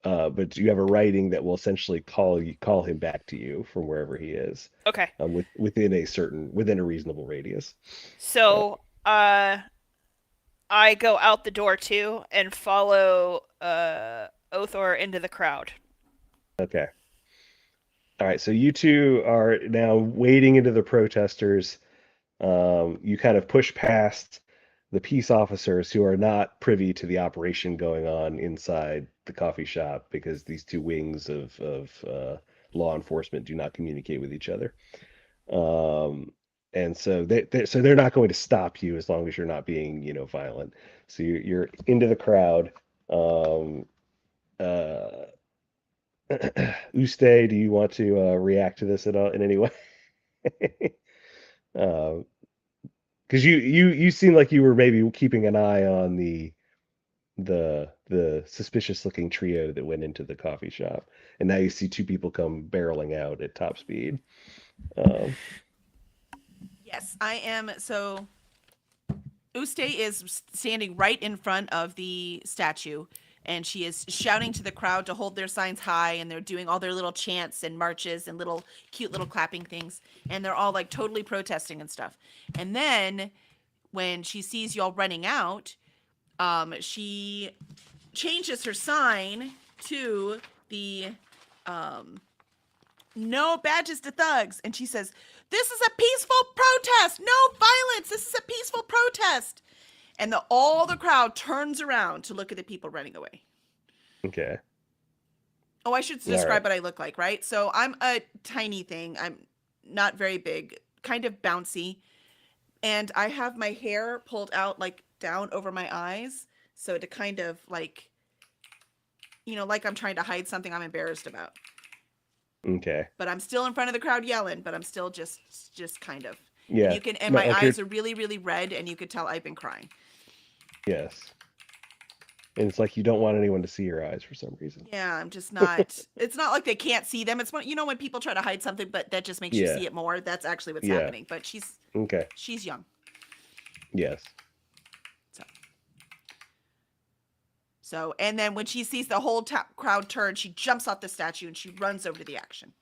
but you have a writing that will essentially call him back to you from wherever he is, Okay. within a reasonable radius. So, I go out the door too and follow Othor into the crowd. Okay. All right. So you two are now wading into the protesters. You kind of push past the peace officers who are not privy to the operation going on inside the coffee shop, because these two wings of law enforcement do not communicate with each other. Um, and so they're not going to stop you as long as you're not being, violent. So you're into the crowd. Um, uh, Uste, do you want to react to this at all in any way? Because you seem like you were maybe keeping an eye on the suspicious looking trio that went into the coffee shop, and now you see two people come barreling out at top speed. Um, yes, I am. So Uste is standing right in front of the statue, and she is shouting to the crowd to hold their signs high, and they're doing all their little chants and marches and little cute little clapping things, and they're all like totally protesting and stuff. And then when she sees y'all running out, she changes her sign to the no badges to thugs, and she says, "This is a peaceful protest. No violence. This is a peaceful protest." And all the crowd turns around to look at the people running away. okay. Oh, I should All describe right. what I look like, right? So I'm a tiny thing. I'm not very big, kind of bouncy, and I have my hair pulled out like down over my eyes, so to kind of like, like I'm trying to hide something I'm embarrassed about. Okay. But I'm still in front of the crowd yelling, but I'm still just kind of. And Yeah. my Like you're eyes are really, really red, and you could tell I've been crying. Yes. And it's like you don't want anyone to see your eyes for some reason. Yeah, I'm just not. It's not like they can't see them. It's when people try to hide something, but that just makes you Yeah. see it more. That's actually what's Yeah. happening. But Okay. she's young. Yes. So, and then when she sees the whole crowd turn, she jumps off the statue and she runs over to the action.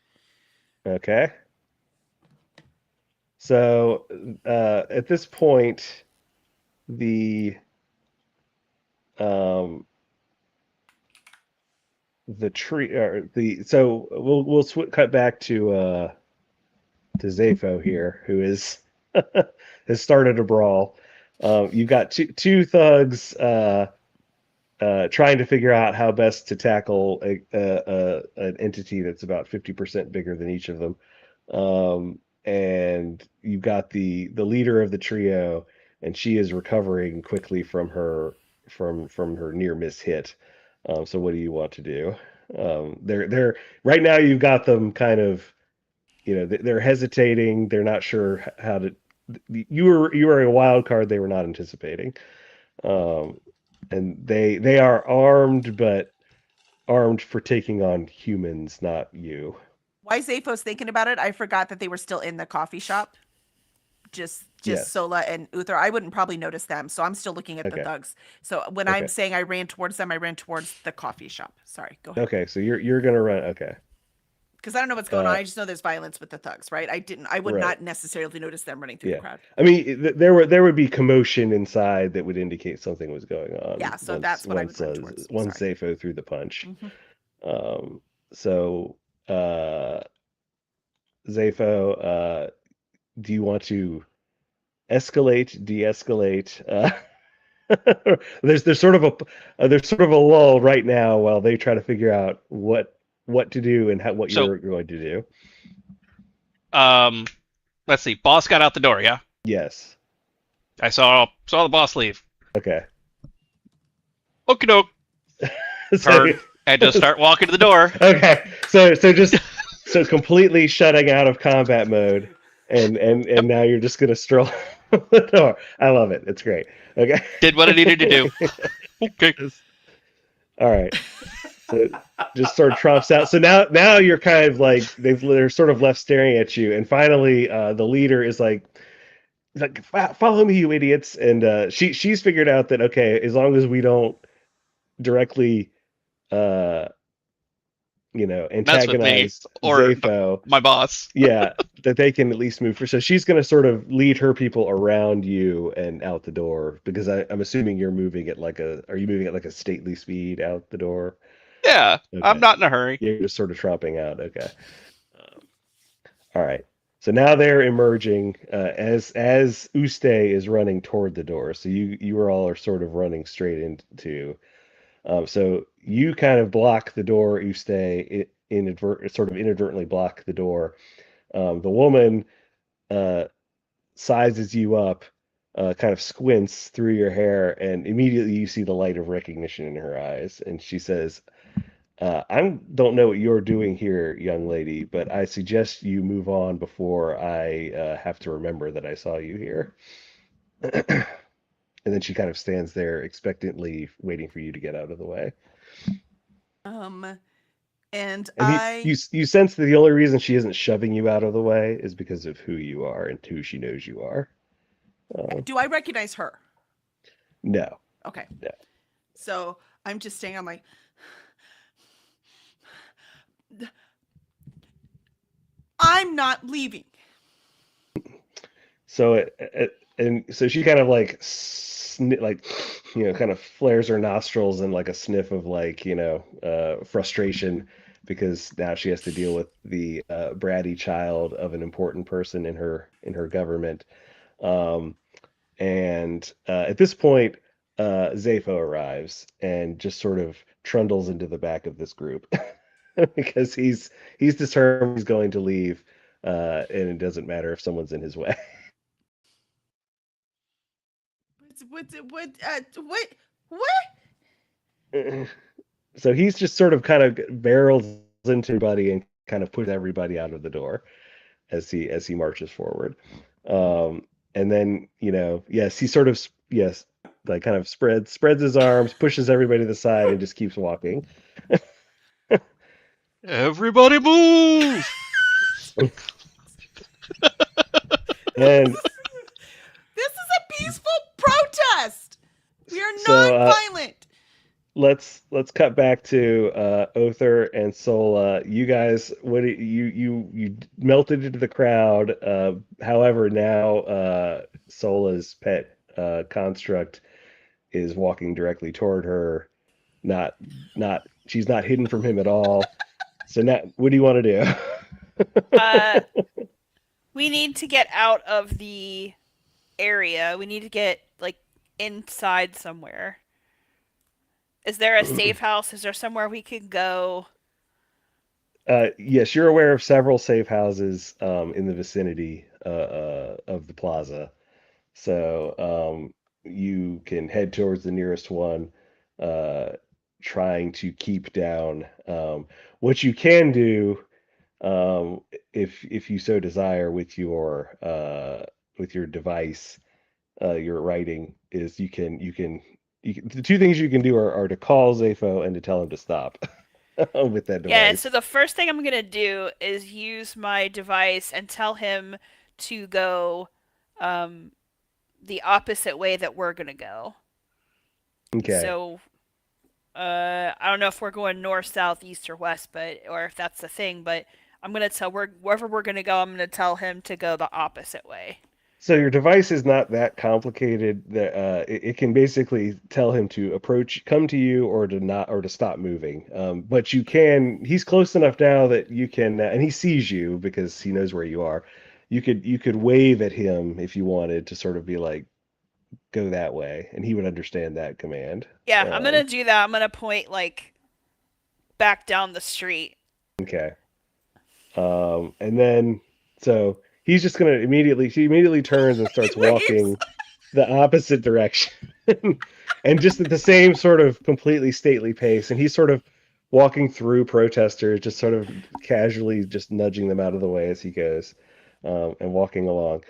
Okay. So at this point, the um the tree or the so we'll cut back to Zepho here, who is has started a brawl. You've got two thugs trying to figure out how best to tackle an entity that's about 50% bigger than each of them. And you've got the leader of the trio, and she is recovering quickly from her near miss hit. So what do you want to do? They're right now, you've got them kind of, they're hesitating. They're not sure how to. You were a wild card they were not anticipating. Um, and they are armed, but armed for taking on humans, not you. Why Zapho's thinking about it, I forgot that they were still in the coffee shop. Just Yes. Sola and Uther. I wouldn't probably notice them, so I'm still looking at the Okay. thugs. So when I'm Okay. saying I ran towards them, I ran towards the coffee shop. Sorry, go ahead. Okay. So you're gonna run. Okay. Because I don't know what's going on. Uh, I just know there's violence with the thugs, right? I would right. not necessarily notice them running through the Yeah. crowd. I mean, there would be commotion inside that would indicate something was going on Yeah, so that's what I would run towards. once Sorry. Zepho threw the punch. Mhm. So Zepho, do you want to escalate, de-escalate? There's sort of a lull right now while they try to figure out what to do and what So, you're going to do. um, let's see. Boss got out the door. Yeah, Yes. I saw the boss leave. Okay. Okie doke. So Turn and just start walking to the door. okay. So completely shutting out of combat mode, and now you're just gonna stroll the door. I love it. It's great. Okay. Did what I needed to do. Okay. All right. So just sort of trumps out. So now you're kind of like they're sort of left staring at you, and finally the leader is like follow me, you idiots. And she's figured out that okay, as long as we don't directly uh Mess with me antagonize or Zapho, my boss. yeah, that they can at least move for. So she's going to sort of lead her people around you and out the door because I'm assuming you're moving at are you moving at like a stately speed out the door? Yeah, I'm Okay. not in a hurry. You're just sort of tromping out. Okay. Um, all right. So now they're emerging as Uste is running toward the door. So you all are sort of running straight into. So you kind of block the door. Sort of inadvertently block the door. The woman uh, sizes you up, kind of squints through your hair, and immediately you see the light of recognition in her eyes. And she says, I don't know what you're doing here, young lady, but I suggest you move on before I have to remember that I saw you here. And then she kind of stands there expectantly waiting for you to get out of the way. Um, and And you sense that the only reason she isn't shoving you out of the way is because of who you are and who she knows you are. do I recognize her? No, Okay. no. So I'm just saying, I'm like, I'm not leaving. So and so she kind of like kind of flares her nostrils in like a sniff of frustration because now she has to deal with the bratty child of an important person in her government. Um, and at this point, Zapho arrives and just sort of trundles into the back of this group because he's determined he's going to leave, and it doesn't matter if someone's in his way. What? So he's just sort of kind of barrels into everybody and kind of pushes everybody out of the door as he marches forward. And then yes, he sort of like kind of spreads his arms, pushes everybody to the side, and just keeps walking. Everybody move! And This is a peaceful protest. We are So, non-violent. let's cut back to Other and Sola. You guys, you melted into the crowd. However, now Sola's pet construct is walking directly toward her. Not she's not hidden from him at all. So now, what do you want to do? We need to get out of the area. We need to get like inside somewhere. Is there a safe house? Is there somewhere we could go? Yes, you're aware of several safe houses in the vicinity of the plaza. So you can head towards the nearest one, uh, trying to keep down. What you can do, if you so desire, with your device, your writing, is the two things you can do are to call Zapho and to tell him to stop. with that Yeah, so device. the first thing I'm gonna do is use my device and tell him to go um, the opposite way that we're gonna go. Okay. So I don't know if we're going north, south, east, or west, but or if that's the thing. But I'm gonna tell wherever we're gonna go. I'm gonna tell him to go the opposite way. So your device is not that complicated that it can basically tell him to approach, come to you, or to not, or to stop moving. But you can, he's close enough now that you can, and he sees you because he knows where you are. You could wave at him if you wanted to sort of be like, go that way, and he would understand that command. Yeah, I'm Um, gonna do that. I'm gonna point like back down the street. okay. And then so he's just gonna immediately, he immediately turns and He starts waves. walking the opposite direction and just at the same sort of completely stately pace. And he's sort of walking through protesters, just sort of casually just nudging them out of the way as he goes, and walking along.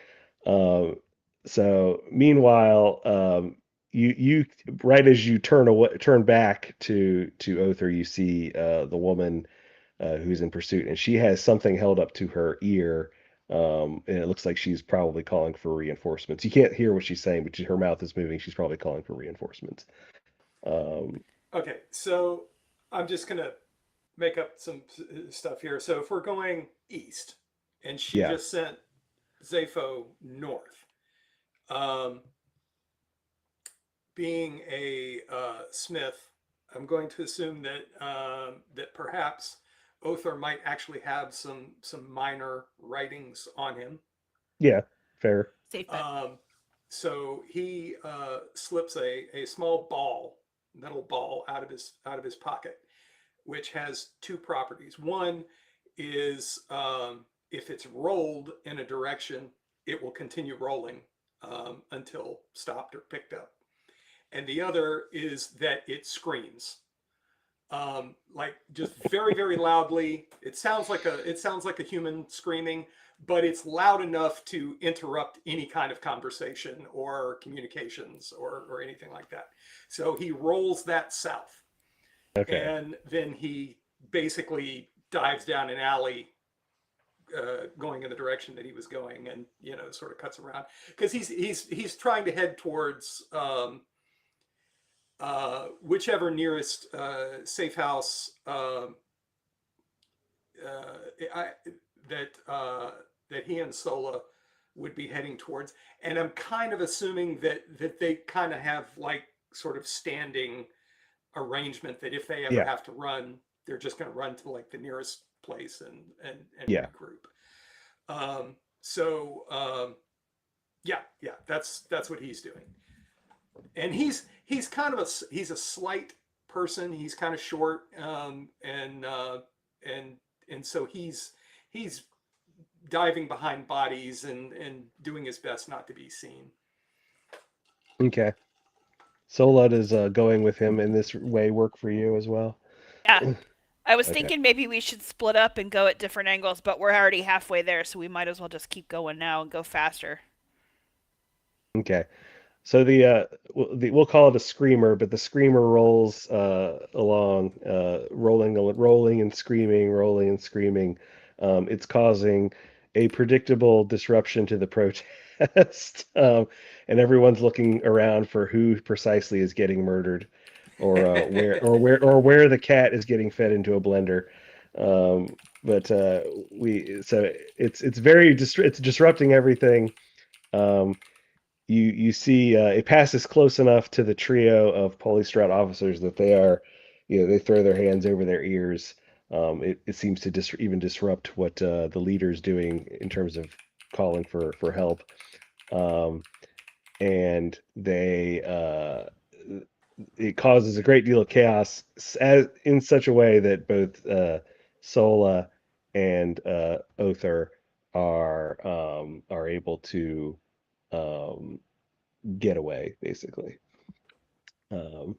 Um, so meanwhile, you right as you turn back to Other, you see the woman who's in pursuit, and she has something held up to her ear. And it looks like she's probably calling for reinforcements. You can't hear what she's saying, but her mouth is moving. She's probably calling for reinforcements. Um, Okay, so I'm just gonna make up some stuff here. So if we're going east, and she yeah, just sent Zafo north, um, being a smith, I'm going to assume that that perhaps Othar might actually have some minor writings on him. yeah, fair. Safe bet. Um, so he slips a small ball, metal ball, out of his pocket, which has two properties. One is if it's rolled in a direction, it will continue rolling until stopped or picked up. And the other is that it screams, like just very very loudly. It sounds like a human screaming, but it's loud enough to interrupt any kind of conversation or communications or anything like that. So he rolls that south, Okay, and then he basically dives down an alley, going in the direction that he was going, and sort of cuts around because he's trying to head towards whichever nearest safe house I, that that he and Sola would be heading towards. And I'm kind of assuming that they kind of have like sort of standing arrangement that if they ever yeah, have to run, they're just going to run to like the nearest place and yeah. regroup. So yeah, yeah, that's what he's doing. And he's kind of he's a slight person. He's kind of short, and and so he's diving behind bodies and doing his best not to be seen. Okay. Sola is going with him in this way work for you as well? Yeah, I was Okay. thinking maybe we should split up and go at different angles, but we're already halfway there, so we might as well just keep going now and go faster. Okay. So we'll call it a screamer, but the screamer rolls along, rolling and screaming, rolling and screaming. It's causing a predictable disruption to the protest, and everyone's looking around for who precisely is getting murdered, or where the cat is getting fed into a blender. But we so it's very it's disrupting everything. Um, you see it passes close enough to the trio of Polystrat officers that they are, they throw their hands over their ears. It seems to even disrupt what the leader's doing in terms of calling for help. Um, and it causes a great deal of chaos in such a way that both Sola and Othar are able to um, get away, basically. Um,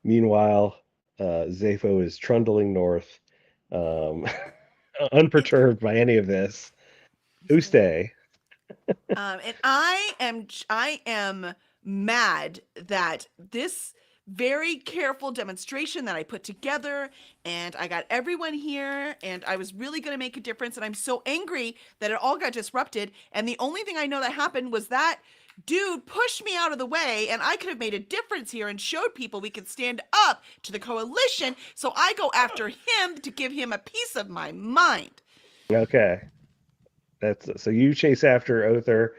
Meanwhile, Zapho is trundling north, um, And unperturbed by any of this. Uste, and I am mad that very careful demonstration that I put together, and I got everyone here, and I was really going to make a difference, and I'm so angry that it all got disrupted, and the only thing I know that happened was that dude pushed me out of the way, and I could have made a difference here and showed people we could stand up to the coalition, so I go after him to give him a piece of my mind. Okay. That's so you chase after Other.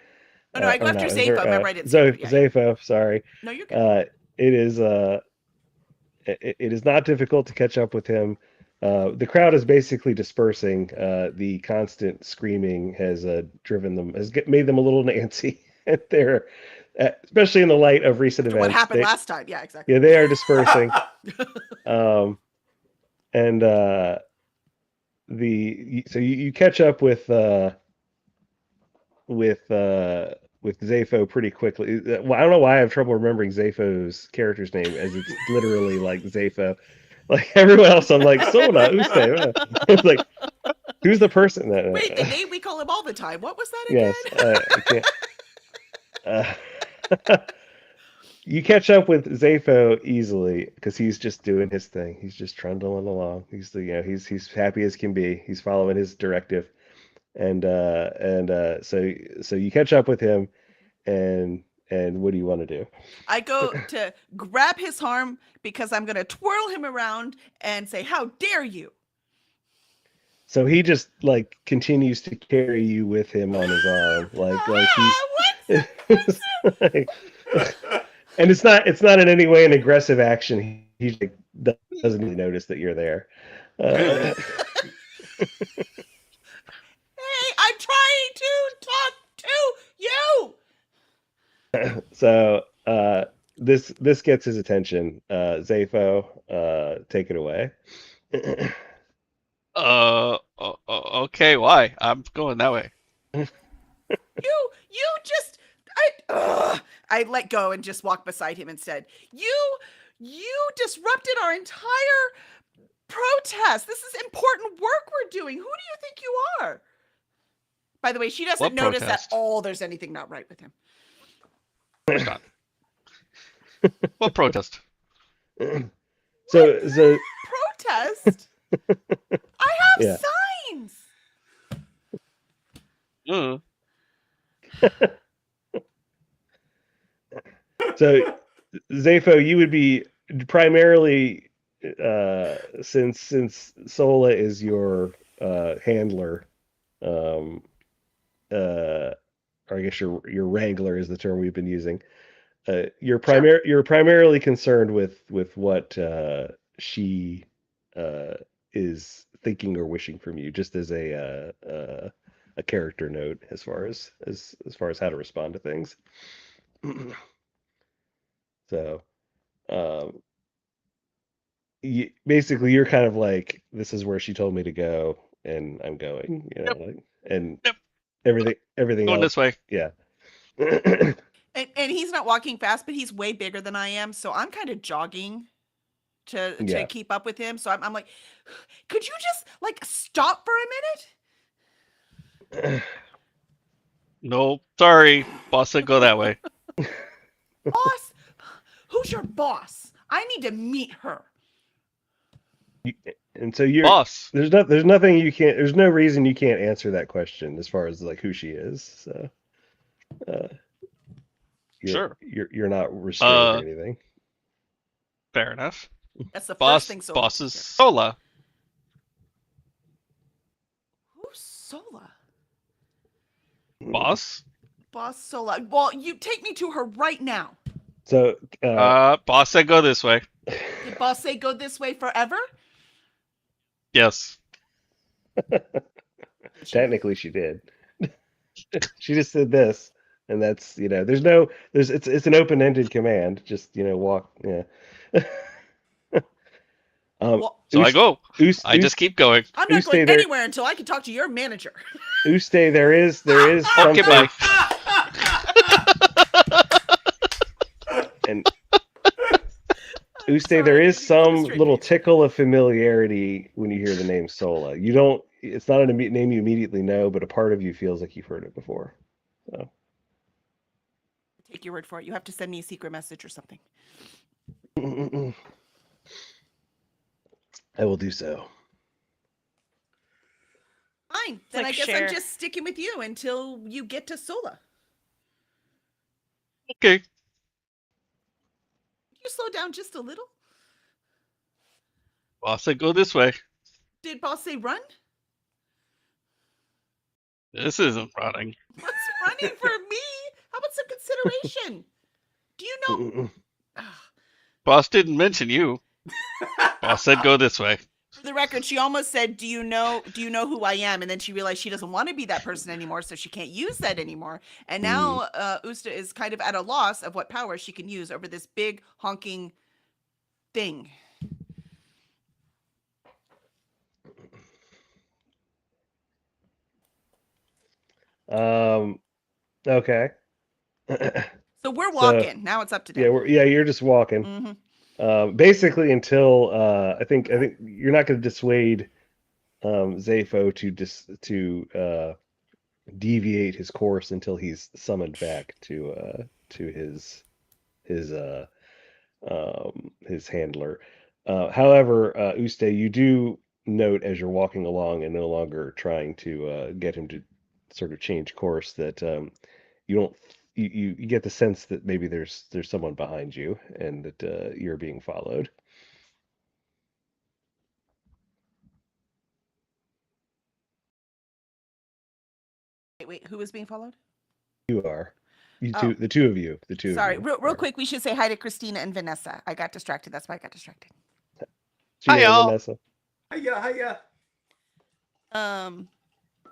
Oh, no, I go Or after not Zapho. Other, Remember, I didn't say Other. Yeah, Zapho, sorry. No, you're good. It is it is not difficult to catch up with him. The crowd is basically dispersing. The constant screaming has driven them, made them a little antsy. They're, especially in the light of recent After events. what happened last time. Yeah, exactly. Yeah, they are dispersing. And so you catch up with Zapho pretty quickly. Well, I don't know why I have trouble remembering Zapho's character's name, as it's literally like Zapho. Like everyone else, I'm like Sona, Uste. It's like, who's the person that? Wait, the name we call him all the time. What was that again? Yes, I can't. You catch up with Zapho easily because he's just doing his thing. He's just trundling along. He's happy as can be. He's following his directive, and so you catch up with him, and what do you want to do? I go to grab his arm because I'm going to twirl him around and say, "How dare you!" So he just like continues to carry you with him on his arm, like he's like, and it's not in any way an aggressive action. He like, doesn't even notice that you're there. Hey, I'm trying to talk to you. So this gets his attention. Zapho, take it away. Okay, why? I'm going that way. You just I let go and just walk beside him and said, You disrupted our entire protest. This is important work we're doing. Who do you think you are? By the way, she doesn't What notice protest? at all there's anything not right with him. Of course not. What protest? So Protest? I have Yeah. signs. So Zapho, you would be primarily since Sola is your handler, or I guess your wrangler is the term we've been using. You're primarily concerned with what she is thinking or wishing from you, just as a character note as far as how to respond to things. So, basically, you're kind of like, this is where she told me to go, and I'm going. Yep. Like, and Yep. everything Going else. this way. Yeah. And he's not walking fast, but he's way bigger than I am, so I'm kind of jogging to Yeah. keep up with him. So I'm like, could you just like stop for a minute? No, sorry, boss said go that way. Boss? Who's your boss? I need to meet her. And so you're Boss. there's nothing you can't. There's no reason you can't answer that question as far as like who she is. So, Sure. You're not restrained or anything. Fair enough. That's the Boss. first thing. Boss is Sola. Who's Sola? Boss. Boss Sola. Well, you take me to her right now. So, boss said go this way. Did boss say go this way forever? Yes. technically, she did. She just said this, and that's it's an open-ended command. Just walk. Yeah. So I go. I just keep going. I'm not going anywhere until I can talk to your manager. Uste, there is something. Okay, bye. And Uste, there is some little tickle of familiarity when you hear the name Sola. You don't. It's not a name you immediately know, but a part of you feels like you've heard it before. So. Take your word for it. You have to send me a secret message or something. I will do so. Fine. It's Then like I guess I'm share. just sticking with you until you get to Sola. Okay. Can you slow down just a little? Boss said go this way. Did boss say run? This isn't running. What's running for me? How about some consideration? Do you know? Boss didn't mention you. Boss said go this way. For the record, she almost said, "Do you know who I am?" And then she realized she doesn't want to be that person anymore, so she can't use that anymore. And now Usta is kind of at a loss of what power she can use over this big honking thing. Okay. So we're So walking. Now it's up to yeah, them. you're just walking. Basically until I think you're not going to dissuade Zafo to deviate his course until he's summoned back to his handler. However, Uste, you do note as you're walking along and no longer trying to get him to sort of change course that you don't you get the sense that maybe there's someone behind you and that you're being followed. Wait, who is being followed? You are. You Oh, two, the two of you, the two of sorry. you Real are. quick, we should say hi to Christina and Vanessa. I got distracted. That's why I got distracted. Hi, Gina and y'all. Vanessa. Hiya, hiya.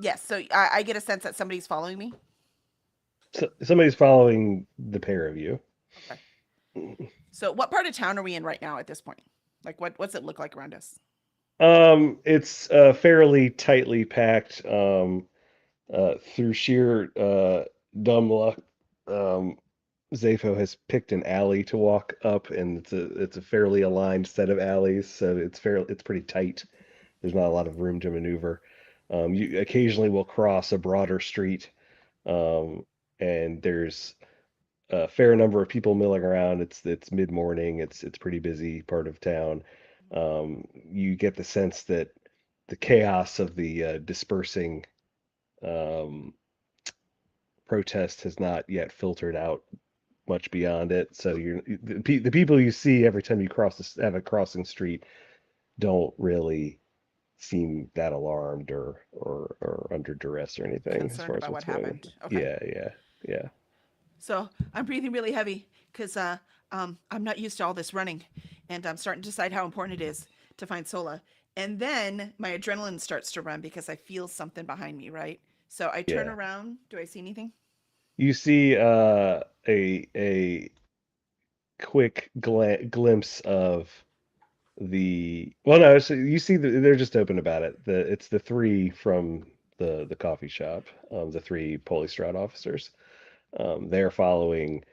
Yes. So I get a sense that somebody's following me. So, somebody's following the pair of you. Okay. So what part of town are we in right now at this point? Like what's it look like around us? It's fairly tightly packed. Through sheer dumb luck, Zafo has picked an alley to walk up, and it's a fairly aligned set of alleys, so it's pretty tight. There's not a lot of room to maneuver. You occasionally will cross a broader street, um, and there's a fair number of people milling around. It's mid morning. It's pretty busy part of town. You get the sense that the chaos of the dispersing um, protest has not yet filtered out much beyond it. So the people you see every time you have a crossing street don't really seem that alarmed or under duress or anything as Concerned far as about what's what going on. happened. Okay. Yeah. So I'm breathing really heavy because I'm not used to all this running, and I'm starting to decide how important it is to find Sola. And then my adrenaline starts to run because I feel something behind me, right? So I turn Yeah. around. Do I see anything? You see a quick glimpse of the well no so you see they're just open about it. It's the three from the coffee shop, the three Polystrad officers. They're following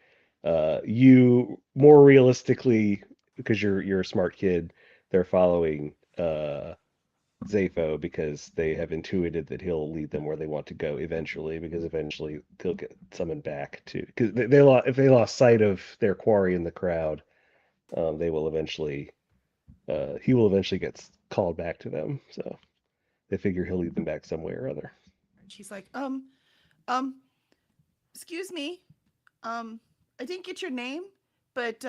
you more realistically because you're a smart kid. They're following Zafo because they have intuited that he'll lead them where they want to go eventually, because eventually they'll get summoned back to because if they lost sight of their quarry in the crowd, they will eventually he will eventually get called back to them. So they figure he'll lead them back some way or other. And she's like, um, excuse me, I didn't get your name, but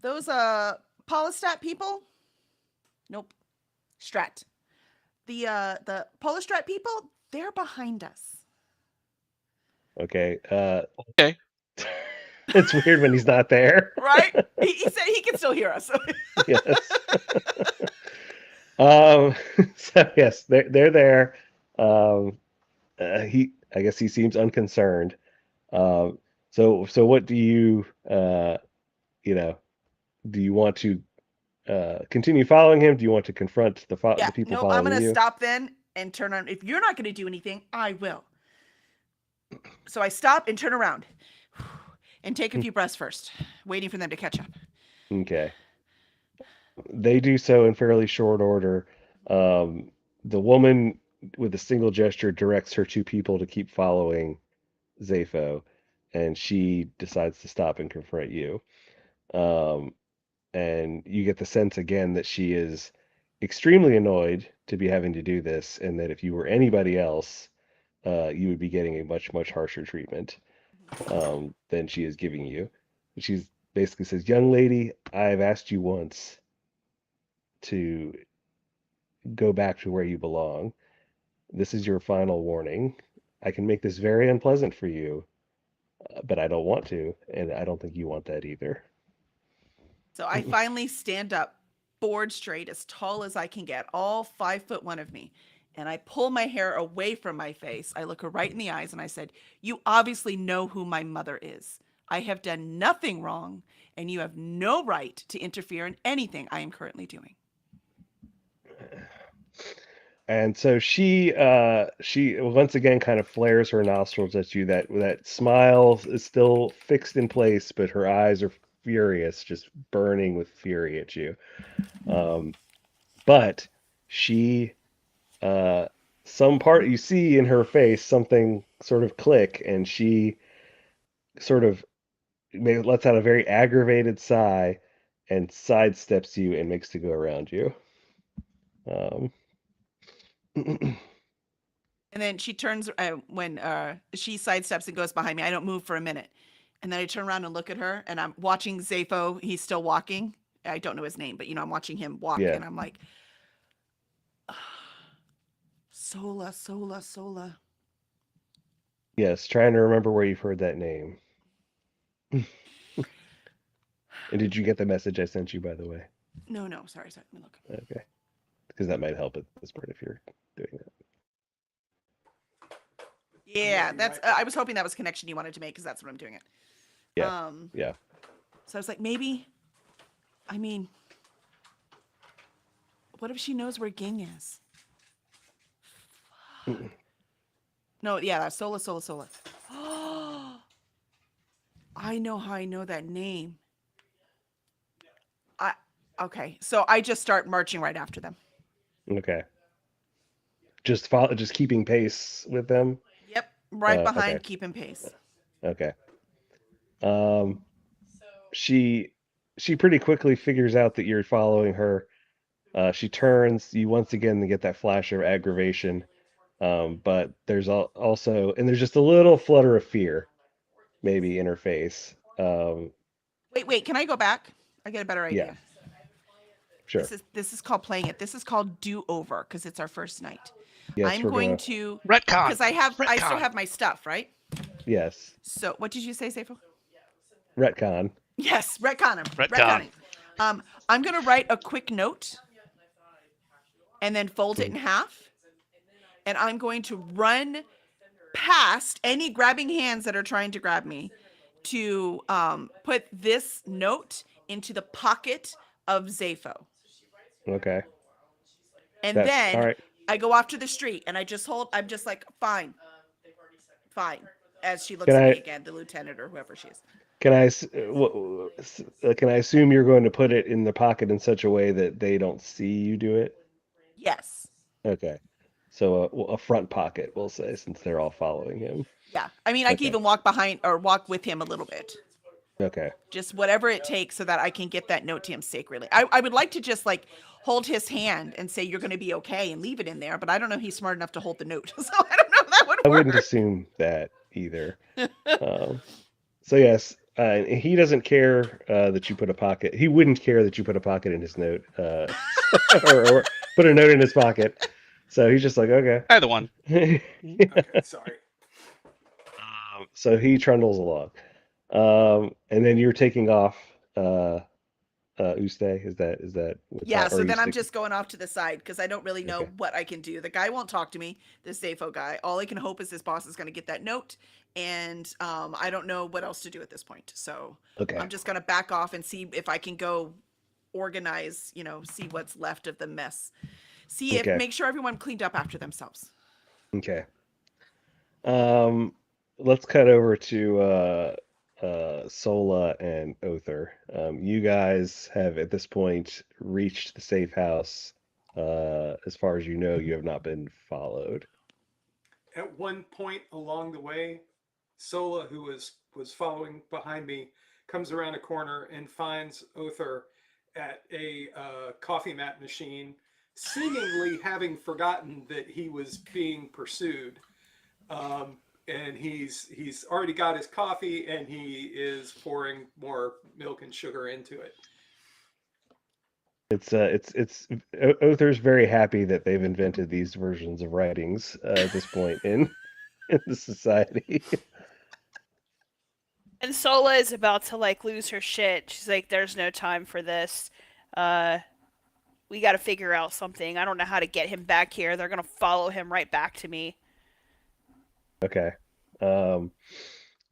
those Polystat people. Nope, Strat. The Polystrat people, they're behind us. Okay. Okay. It's weird when he's not there. Right? He said he can still hear us. Yes. Um, so yes, they're there. Um, I guess he seems unconcerned. Um, so what do you know, do you want to continue following him? Do you want to confront Yeah, the people nope. I'm following gonna you? stop then and turn on. If you're not gonna do anything, I will. So I stop and turn around and take a few breaths first, waiting for them to catch up. Okay. They do so in fairly short order. Um, the woman with a single gesture directs her two people to keep following Zafo, and she decides to stop and confront you. Um, and you get the sense again that she is extremely annoyed to be having to do this, and that if you were anybody else, you would be getting a much, much harsher treatment than she is giving you. She's basically says, "Young lady, I've asked you once to go back to where you belong. This is your final warning. I can make this very unpleasant for you, but I don't want to, and I don't think you want that either." So I finally stand up, board straight, as tall as I can get, all 5'1" of me. And I pull my hair away from my face. I look her right in the eyes and I said, "You obviously know who my mother is. I have done nothing wrong, and you have no right to interfere in anything I am currently doing." And so she once again kind of flares her nostrils at you. That smile is still fixed in place, but her eyes are furious, just burning with fury at you. Um, but she uh some part you see in her face something sort of click, and she sort of lets out a very aggravated sigh and sidesteps you and makes to go around you. Um, And then she turns when she sidesteps and goes behind me. I don't move for a minute. And then I turn around and look at her, and I'm watching Zafo. He's still walking. I don't know his name, but I'm watching him walk, yeah, and I'm like, Sola, Sola, Sola. yes, trying to remember where you've heard that name. And did you get the message I sent you, by the way? No, no, sorry. Let me look. Okay, because that might help at this part if you're doing that. Yeah, be that's. right back. I was hoping that was connection you wanted to make because that's what I'm doing it. Yeah, Um, yeah. so I was like, maybe. I mean, what if she knows where Ging is? No, yeah, that's Sola, Sola, Sola. I know how I know that name. I Okay, so I just start marching right after them. Okay. Just follow, just keeping pace with them. Yep, right Okay, behind, keeping pace. okay. Um, she she pretty quickly figures out that you're following her. She turns. You once again get that flash of aggravation. But there's also, and there's just a little flutter of fear, maybe in her face. Wait, can I go back? I get a better Yeah, idea. sure. This is called playing it. This is called do over because it's our first night. Yes, I'm we're going gonna. to Retcon. because I still Retcon. have my stuff, right? Yes, So what did you say, Seifo? retcon. Yes, retcon him. Retcon. Retconning. I'm gonna write a quick note and then fold it in half, and I'm going to run past any grabbing hands that are trying to grab me to put this note into the pocket of Zafo. Okay, And that's all then right. I go off to the street and I'm just like, fine, fine. As she looks Can at me I again, the lieutenant or whoever she is. can I assume you're going to put it in the pocket in such a way that they don't see you do it? Yes. Okay, so a front pocket, we'll say, since they're all following him. Yeah. I mean, I can Okay, even walk behind or walk with him a little bit. okay, Just whatever it takes so that I can get that note to him sacredly. I would like to just like hold his hand and say, "You're going to be okay," and leave it in there, but I don't know if he's smart enough to hold the note. So I don't know if that would I wouldn't work. assume that either. Um, so yes, he doesn't care that you put a pocket. He wouldn't care that you put a pocket in his note, or put a note in his pocket. So he's just like, okay. Either one. Okay, sorry. So he trundles along, and then you're taking off. Uste, is that what's Yeah, or so are you then I'm sticking? just going off to the side because I don't really know Okay, what I can do. The guy won't talk to me, this Zafo guy. All I can hope is his boss is going to get that note, and I don't know what else to do at this point. So okay, I'm just going to back off and see if I can go organize, see what's left of the mess. See if okay, make sure everyone cleaned up after themselves. okay. Um, let's cut over to Sola and Other. You guys have at this point reached the safe house. As far as you know, you have not been followed. At one point along the way, Sola, who was following behind me, comes around a corner and finds Other at a coffee mat machine, seemingly having forgotten that he was being pursued. And he's already got his coffee, and he is pouring more milk and sugar into it. It's Other's very happy that they've invented these versions of writings at this point in the society. And Sola is about to like lose her shit. She's like, "There's no time for this. Uh, we got to figure out something. I don't know how to get him back here. They're gonna follow him right back to me." Okay. Um,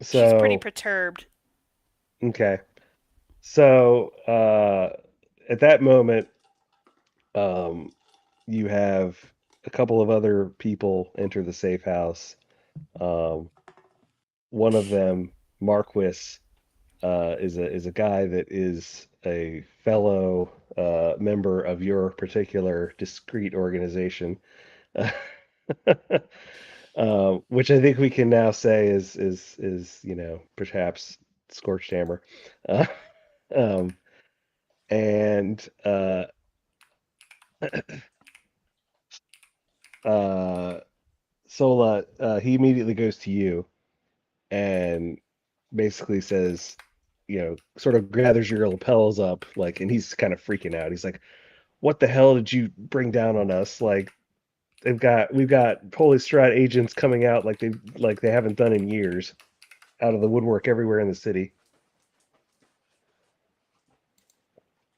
She's pretty so perturbed. okay. So at that moment, um, you have a couple of other people enter the safe house. Um, one of them, Marquis, is a guy that is a fellow member of your particular discrete organization, which I think we can now say is perhaps Scorched Hammer, uh, um, and uh, Sola, he immediately goes to you and basically says, sort of gathers your lapels up, like, and he's kind of freaking out. He's like, "What the hell did you bring down on us? Like, we've got Polystrat agents coming out like they haven't done in years, out of the woodwork everywhere in the city."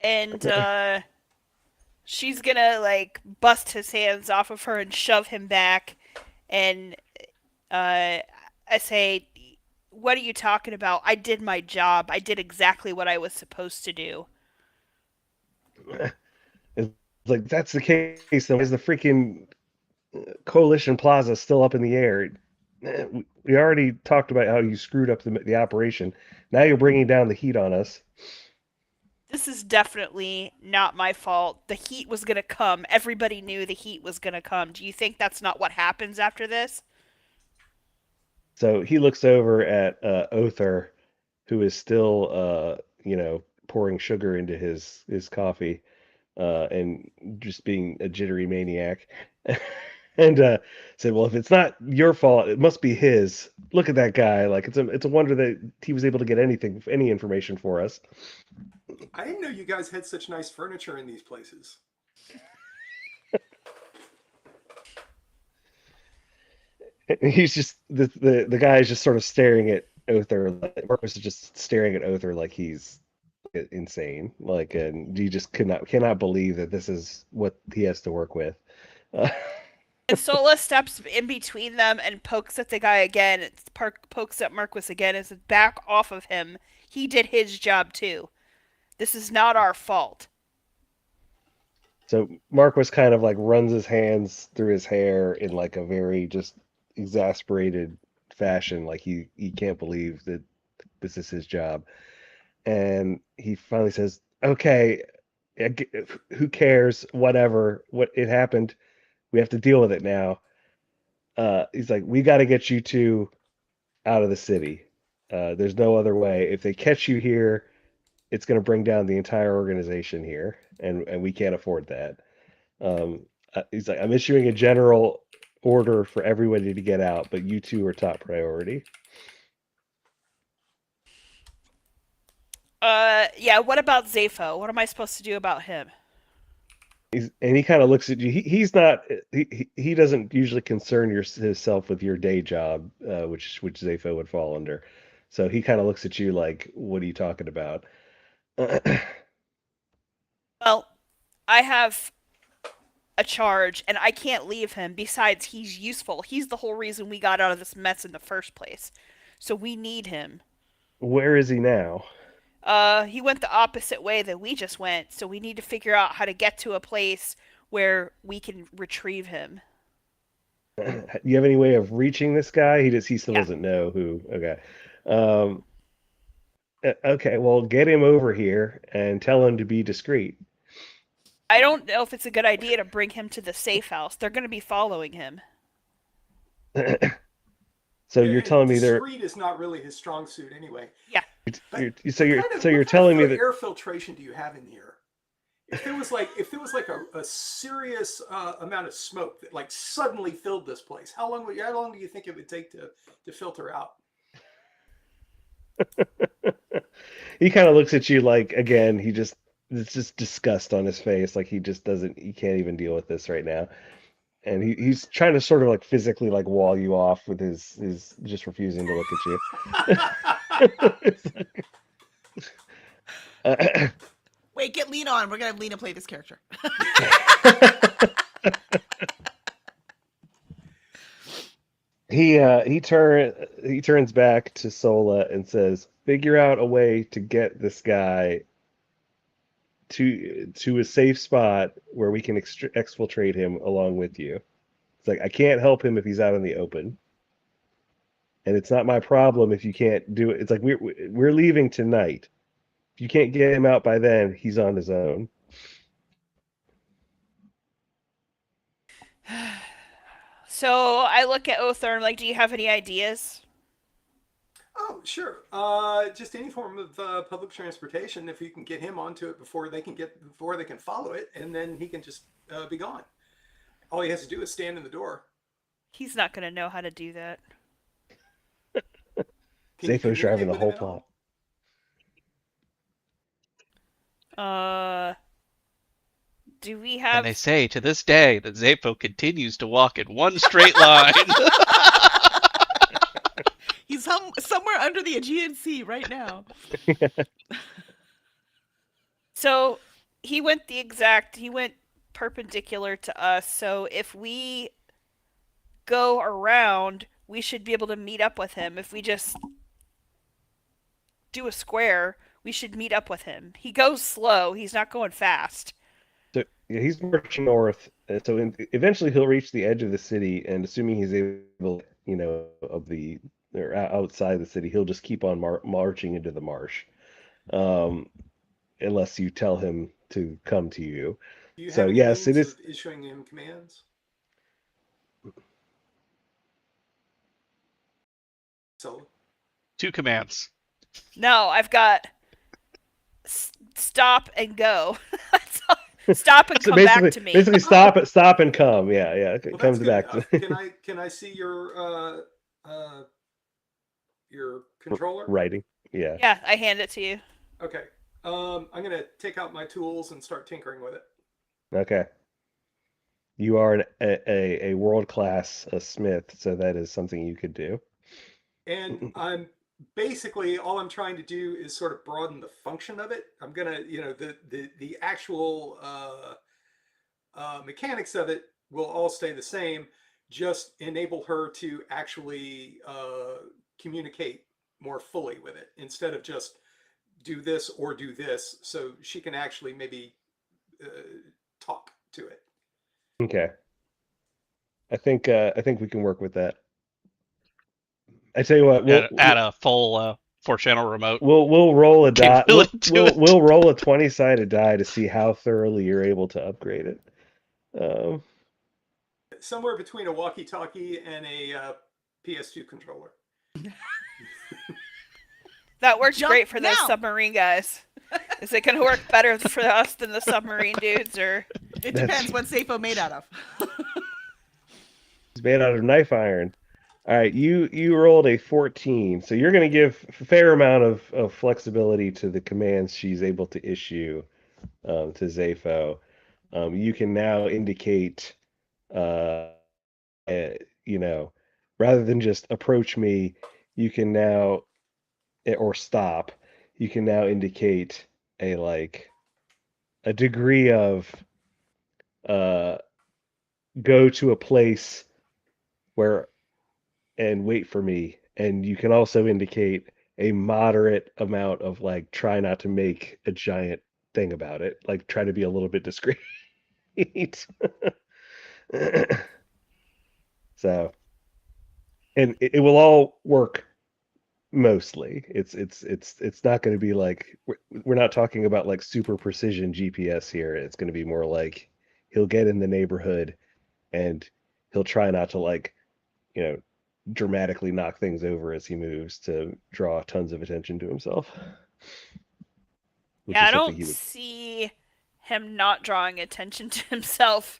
And she's gonna like bust his hands off of her and shove him back. And I say, "What are you talking about? I did my job. I did exactly what I was supposed to do." It's like, that's the case, then why is the freaking Coalition Plaza still up in the air? We already talked about how you screwed up the operation. Now you're bringing down the heat on us. This is definitely not my fault. The heat was gonna come. Everybody knew the heat was gonna come. Do you think that's not what happens after this? So he looks over at Other, who is still, pouring sugar into his coffee, and just being a jittery maniac, and said, "Well, if it's not your fault, it must be his. Look at that guy. Like, it's a wonder that he was able to get any information for us." I didn't know you guys had such nice furniture in these places. And he's just the guy is just sort of staring at Other. Like, Marcus is just staring at Other like he's insane. Like, and he just cannot believe that this is what he has to work with. Uh, And Sola steps in between them and pokes at the guy again. Pokes at Marquis again and says, "Back off of him. He did his job too. This is not our fault." so Marquis kind of like runs his hands through his hair in like a very just exasperated fashion, like he can't believe that this is his job. And he finally says, "Okay, who cares? Whatever. What it happened. We have to deal with it now." He's like, "We got to get you two out of the city. There's no other way. If they catch you here, it's going to bring down the entire organization here, and we can't afford that." He's like, "I'm issuing a general order for everybody to get out, but you two are top priority." Yeah, what about Zepho? What am I supposed to do about him? And he kind of looks at you. He's not. He doesn't usually concern himself with your day job, which Zafo would fall under. So he kind of looks at you like, "What are you talking about?" Well, I have a charge and I can't leave him. Besides, he's useful. He's the whole reason we got out of this mess in the first place. So we need him. Where is he now? He went the opposite way that we just went, so we need to figure out how to get to a place where we can retrieve him. Do you have any way of reaching this guy? He still Yeah. doesn't know who. Okay. Um, okay. Well, get him over here and tell him to be discreet. I don't know if it's a good idea to bring him to the safe house. They're going to be following him. So Yeah, you're and telling me they're discreet is not really his strong suit anyway. Yeah. But so you're what kind telling me of that air filtration do you have in here? if there was like a serious amount of smoke that like suddenly filled this place, how long do you think it would take to filter out? He kind of looks at you like again. It's just disgust on his face. Like he can't even deal with this right now. And he's trying to sort of like physically like wall you off with his just refusing to look at you. Wait, get Lena on. We're gonna have Lena play this character. He turns back to Sola and says, "Figure out a way to get this guy to a safe spot where we can exfiltrate him along with you." It's like I can't help him if he's out in the open, and it's not my problem if you can't do it. It's like we're leaving tonight. If you can't get him out by then, he's on his own. So I look at Othar and I'm like, do you have any ideas? Oh, sure. Just any form of public transportation. If you can get him onto it before they can follow it, and then he can just be gone. All he has to do is stand in the door. He's not going to know how to do that. Can you Zapho's driving communicate the with him whole at plot. all? Do we And have... they say to this day that Zapho continues to walk in one straight line. He's somewhere under the Aegean Sea right now. So he went perpendicular to us. So if we go around, we should be able to meet up with him. If we just do a square, we should meet up with him. He goes slow. He's not going fast. So yeah, he's marching north. Eventually he'll reach the edge of the city, and assuming he's able, or outside the city, he'll just keep on marching into the marsh, um, unless you tell him to come to you. Do you So have any yes, it means is. of issuing him commands? So 2 commands. No, I've got stop and go. Stop and So come back to me. basically, stop and come. Yeah, yeah. It well, that's comes good back enough. to Can I see your controller? writing. Yeah. Yeah, I hand it to you. Okay. I'm gonna take out my tools and start tinkering with it. Okay. You are a world class smith, so that is something you could do. And I'm basically all I'm trying to do is sort of broaden the function of it. I'm gonna, the actual mechanics of it will all stay the same. Just enable her to actually communicate more fully with it instead of just do this or do this, so she can actually maybe talk to it. Okay. I think we can work with that. I tell you what, Add a full 4-channel remote we'll roll a die. capability to it. We'll roll a 20-sided die to see how thoroughly you're able to upgrade it. Somewhere between a walkie-talkie and a PS2 controller. That works Jump great for those now. submarine guys. Is it going to work better for us than the submarine dudes, or? It depends what Zapho made out of. It's made out of knife iron. All right, you rolled a 14, so you're going to give a fair amount of flexibility to the commands she's able to issue to Zapho. You can now indicate, uh, rather than just approach me, you can now, or stop, you can now indicate a degree of go to a place where and wait for me. And you can also indicate a moderate amount of try not to make a giant thing about it. Like try to be a little bit discreet. So, and it will all work mostly. It's not going to be like we're not talking about like super precision GPS here. It's going to be more like he'll get in the neighborhood and he'll try not to you know dramatically knock things over as he moves to draw tons of attention to himself. Which Yeah, is I something don't he would. see him not drawing attention to himself,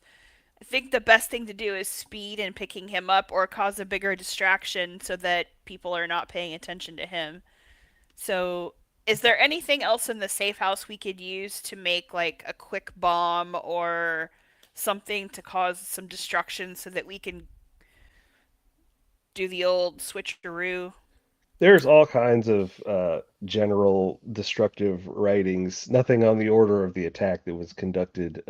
I think the best thing to do is speed in picking him up or cause a bigger distraction so that people are not paying attention to him. So, is there anything else in the safe house we could use to make like a quick bomb or something to cause some destruction so that we can do the old switcheroo? There's all kinds of general destructive writings. Nothing on the order of the attack that was conducted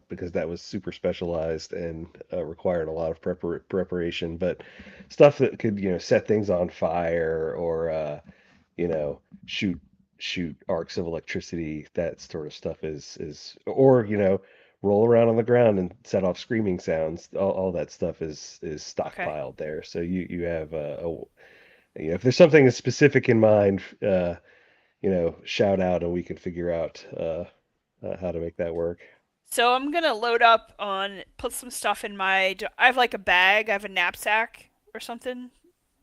because that was super specialized and required a lot of preparation. But stuff that could, set things on fire or shoot arcs of electricity. That sort of stuff or roll around on the ground and set off screaming sounds. All that stuff is Okay. stockpiled there. So you have if there's something specific in mind, shout out and we can figure out how to make that work. So I'm gonna load up on put some stuff in my. I have like a bag. I have a knapsack or something.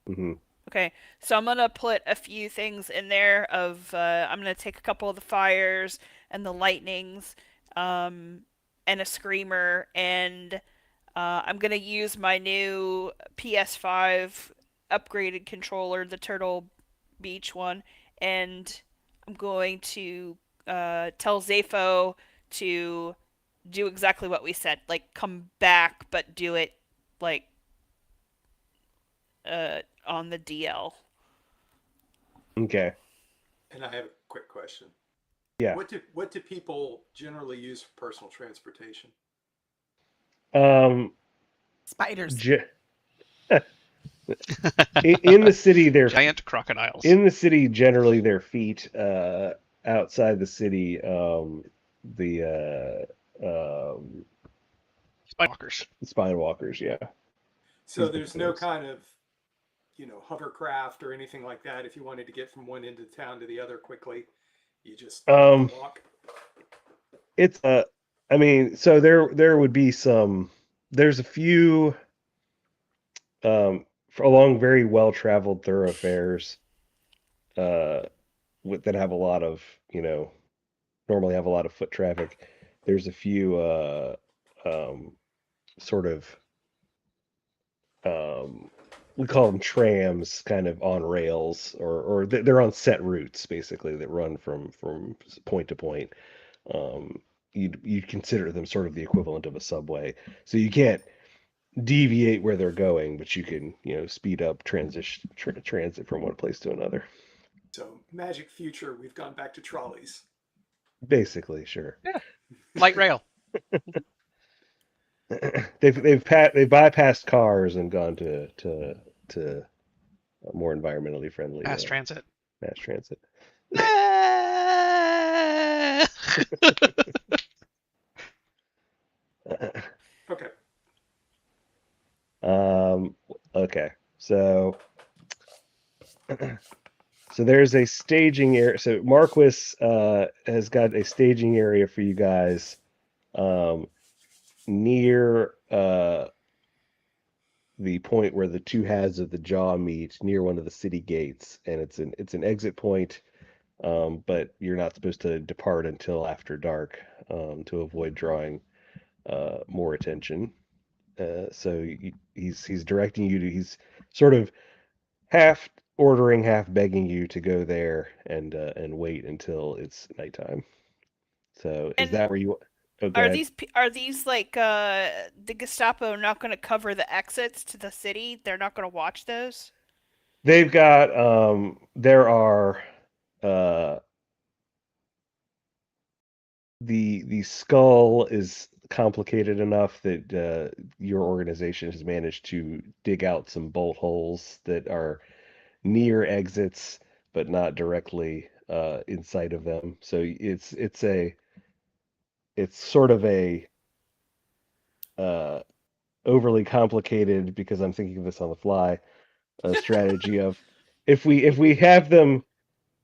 Hmm. Okay, so I'm gonna put a few things in there. I'm gonna take a couple of the fires and the lightnings, um, and a screamer, and I'm gonna use my new PS5 upgraded controller, the Turtle Beach one, and I'm going to tell Zafo to do exactly what we said, like come back, but do it like on the DL. Okay. And I have a quick question. Yeah. What do people generally use for personal transportation? Um, Spiders. ge- in the city, Giant crocodiles. in the city generally their feet. Outside the city, the Spinewalkers. spine walkers. Yeah, So these big there's no things. kind of, hovercraft or anything like that. If you wanted to get from one end of town to the other quickly, you just have to Um, walk. it's I mean, so there would be some. There's a few along very well traveled thoroughfares uh that have a lot of normally have a lot of foot traffic. There's a few um sort of um we call them trams, kind of on rails, or they're on set routes basically that run from point to point. Um, you'd consider them sort of the equivalent of a subway. So you can't deviate where they're going, but you can speed up transit from one place to another. So magic future, we've gone back to trolleys. Basically, sure. Yeah. Light rail. They've bypassed cars and gone to a more environmentally friendly Mass transit. mass transit. Okay. um, okay, so there's a staging area. So Marquis has got a staging area for you guys um, near the point where the two halves of the jaw meet, near one of the city gates, and it's an exit point. But you're not supposed to depart until after dark to avoid drawing more attention. So he's directing you to. He's sort of half ordering, half begging you to go there and wait until it's nighttime. So is And that where you? Oh, go are ahead. these like the Gestapo not going to cover the exits to the city? They're not going to watch those? They've got there are uh the skull is complicated enough that your organization has managed to dig out some bolt holes that are near exits but not directly in sight of them. So it's sort of a uh overly complicated, because I'm thinking of this on the fly, a strategy of if we have them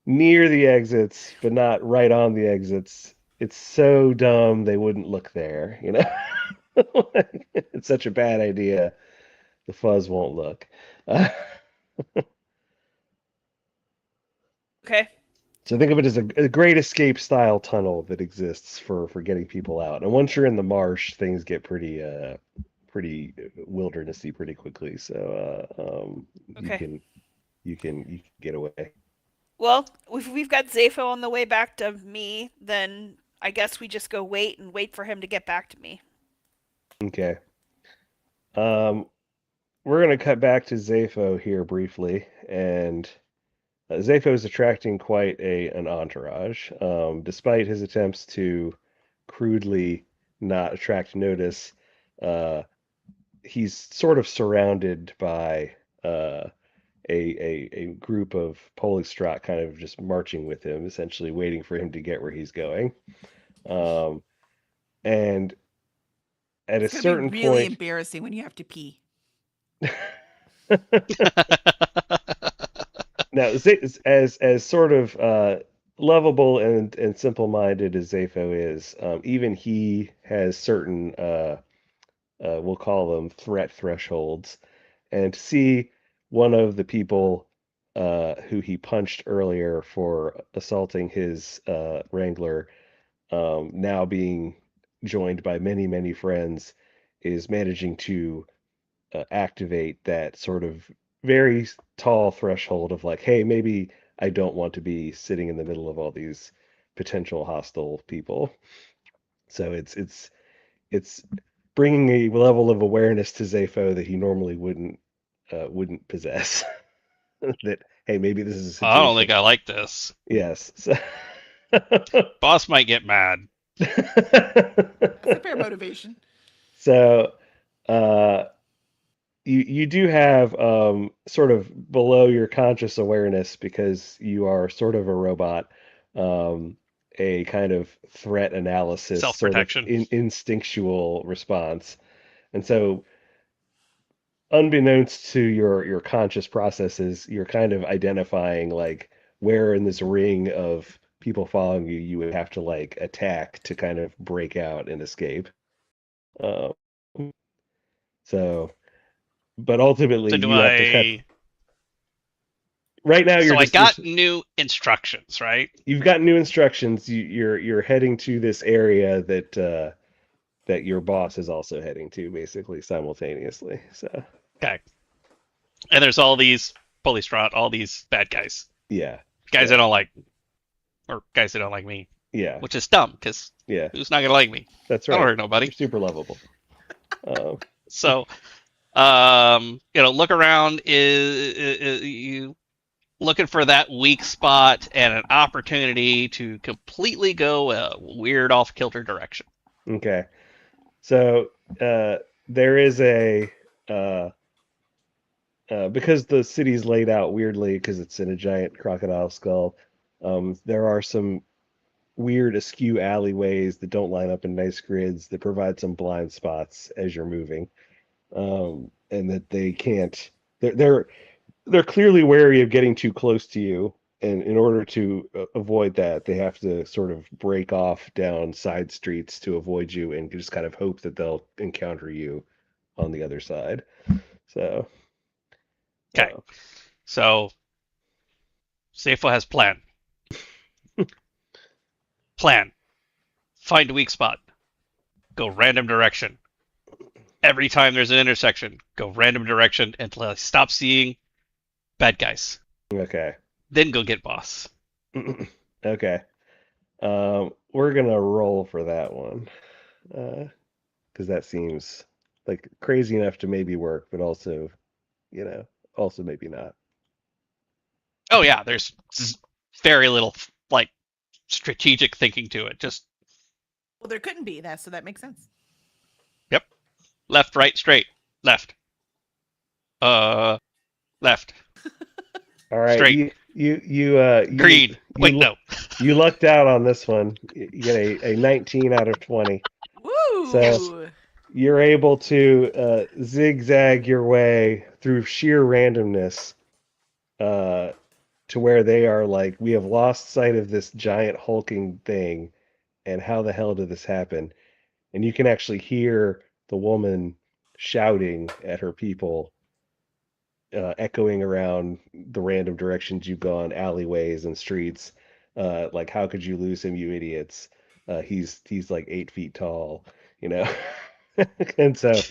near the exits but not right on the exits, it's so dumb they wouldn't look there. It's such a bad idea. The fuzz won't look. Okay. So think of it as a great escape style tunnel that exists for getting people out. And once you're in the marsh, things get pretty wildernessy pretty quickly. So you Okay. can you can get away. Well, if we've got Zepho on the way back to me, then I guess we just go wait for him to get back to me. Okay. Um, we're gonna cut back to Zepho here briefly, and Zepho is attracting quite an entourage, despite his attempts to crudely not attract notice. Uh, he's sort of surrounded by a group of Polystrot kind of just marching with him, essentially waiting for him to get where he's going. Um, and at a It's gonna be certain really point, embarrassing when you have to pee. now as sort of lovable and simple-minded as Zepho is, even he has certain we'll call them threat thresholds. And to see one of the people who he punched earlier for assaulting his wrangler now being joined by many, many friends is managing to activate that sort of very tall threshold of like, hey, maybe I don't want to be sitting in the middle of all these potential hostile people. So it's bringing a level of awareness to Zepho that he normally wouldn't possess. That hey, maybe this is a I don't situation. think I like this. Yes. So, Boss might get mad. That's a fair motivation. so uh, you do have sort of below your conscious awareness because you are sort of a robot, um, a kind of threat analysis, Self sort of protection. instinctual response. And so unbeknownst to your conscious processes, you're kind of identifying like where in this ring of people following you you would have to like attack to kind of break out and escape. Um, so, but ultimately So do you have to cut. I? Right now, So I you're got new instructions, right? you've got new instructions. You're heading to this area that your boss is also heading to, basically simultaneously. So Okay. And there's all these Polystrot, all these bad guys, yeah, guys I yeah, don't like, or guys that don't like me, yeah, which is dumb because yeah. who's not gonna like me? That's I don't right. hurt nobody. You're super lovable. Um, So, look around. Is you looking for that weak spot and an opportunity to completely go a weird off kilter direction. okay. So there is a uh, because the city's laid out weirdly because it's in a giant crocodile skull. There are some weird askew alleyways that don't line up in nice grids that provide some blind spots as you're moving, and that they can't. They're clearly wary of getting too close to you, and in order to avoid that, they have to sort of break off down side streets to avoid you, and just kind of hope that they'll encounter you on the other side. So, Okay, uh, so Safo has plan. Plan. Find a weak spot. Go random direction. Every time there's an intersection, go random direction until I stop seeing bad guys. okay, Then go get boss. okay. We're gonna roll for that one, because that seems like crazy enough to maybe work, but also, you know, also maybe not. Oh yeah, there's very little like strategic thinking to it. Just Well, there couldn't be that, so that makes sense. yep, left, right, straight, left, uh, left, All right, straight, green. Wait, you no. you lucked out on this one. You get a 19 out of 20. So Yes. Woo! you're able to zigzag your way through sheer randomness uh, to where they are like, we have lost sight of this giant hulking thing, and how the hell did this happen? And you can actually hear the woman shouting at her people, echoing around the random directions you've gone, alleyways and streets. like how could you lose him, you idiots? He's like 8 feet tall, you know. And so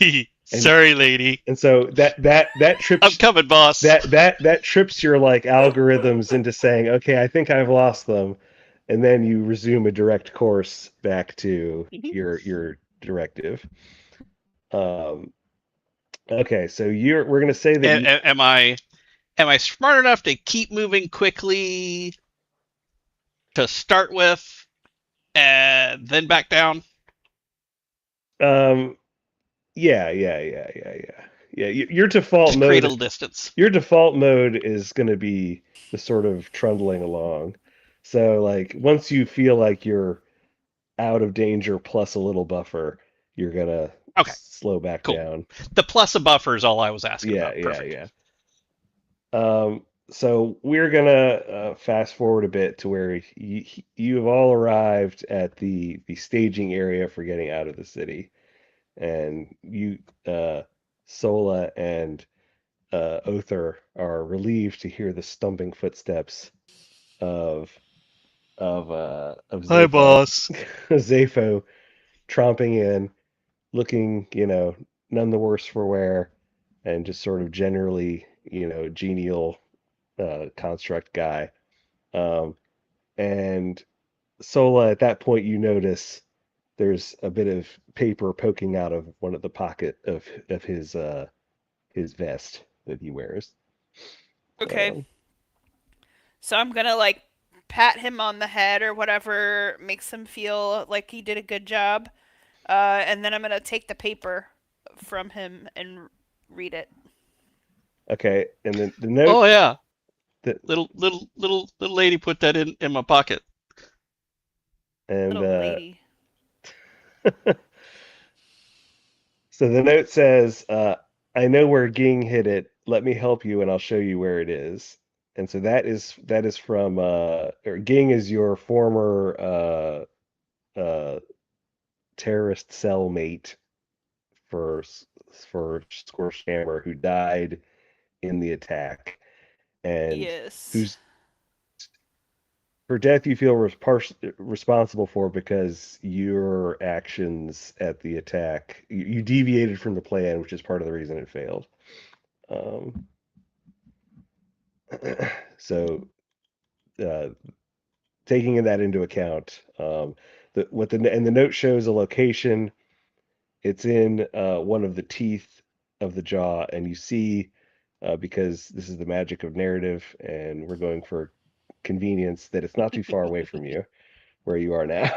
and Sorry, lady. and so that I'm trips coming, boss. that trips your like algorithms into saying, okay, I think I've lost them, and then you resume a direct course back to Mhm. your directive. Um, okay, so we're gonna say that you Am I smart enough to keep moving quickly to start with, and then back down? um yeah. Your default Just mode cradle distance. is going to be the sort of trundling along. So like once you feel like you're out of danger plus a little buffer, you're gonna Okay, slow back cool. down. The plus a buffer is all I was asking Yeah, about. yeah, Perfect. yeah. So we're gonna fast forward a bit to where you have all arrived at the staging area for getting out of the city, and you, Sola and Other are relieved to hear the stumbling footsteps of of Hi, Zapho, boss. Zapho tromping in, looking, none the worse for wear, and just sort of generally, genial construct guy. Um, and Sola, at that point, you notice there's a bit of paper poking out of one of the pocket of his vest that he wears. Okay. Um, So I'm gonna like pat him on the head or whatever makes him feel like he did a good job. And then I'm gonna take the paper from him and read it. okay, and then the note Oh yeah, that little lady put that in my pocket. and Little lady. so the note says, "I know where Ging hid it. Let me help you, and I'll show you where it is." And so that is from or Ging is your former uh, terrorist cellmate for Scorched Hammer, who died in the attack, and Yes. whose her death you feel was responsible for because your actions at the attack, you deviated from the plan, which is part of the reason it failed. Um, so, uh, taking that into account, the note shows a location. It's in one of the teeth of the jaw, and you see, because this is the magic of narrative, and we're going for convenience, that it's not too far away from you where you are now.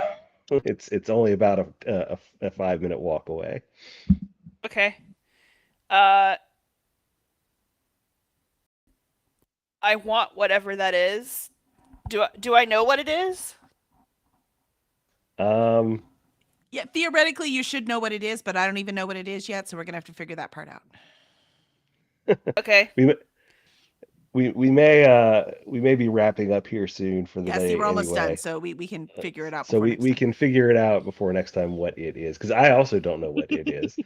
It's only about a 5-minute walk away. Okay. Uh, I want whatever that is. Do I know what it is? Um, Yeah, theoretically, you should know what it is, but I don't even know what it is yet, so we're gonna have to figure that part out. Okay. we we may be wrapping up here soon for the Yeah, see, day we're almost done, anyway. so we can figure it out So before we, next we time. can figure it out before next time what it is, because I also don't know what it is.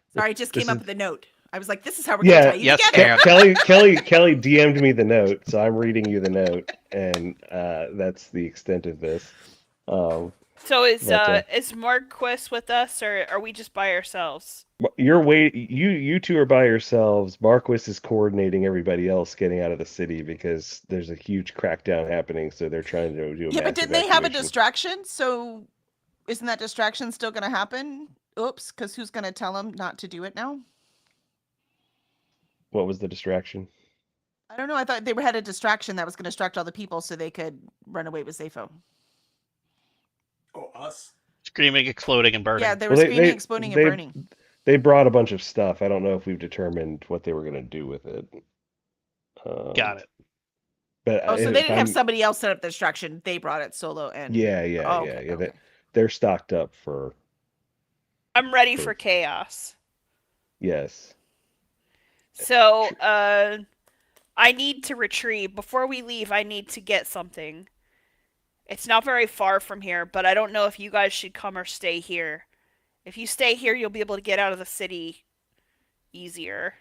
Sorry, it just This came up is with the note. I was like, this is how we're gonna yeah. tie you Yes, together. can. Kelly DM'd me the note, so I'm reading you the note, and that's the extent of this. Um, So is but Marquis with us, or are we just by ourselves? you two are by yourselves. Marquis is coordinating everybody else getting out of the city because there's a huge crackdown happening, so they're trying to do a Yeah, but mass didn't they have a evacuation. distraction? So isn't that distraction still gonna happen? Oops, because who's gonna tell them not to do it now? What was the distraction? I don't know. I thought they had a distraction that was gonna distract all the people so they could run away with Zafo. Oh, us? Screaming, exploding, and Yeah, burning. they were Well, screaming, exploding, and they burning. they brought a bunch of stuff. I don't know if we've determined what they were going to do with it. Um, Got it. but Oh, so they if didn't have I'm somebody else set up the distraction. They brought it solo and oh, okay, yeah, okay. they're stocked up I'm ready for for chaos. yes. So, Tr- I need to retrieve. Before we leave, I need to get something. It's not very far from here, but I don't know if you guys should come or stay here. If you stay here, you'll be able to get out of the city easier.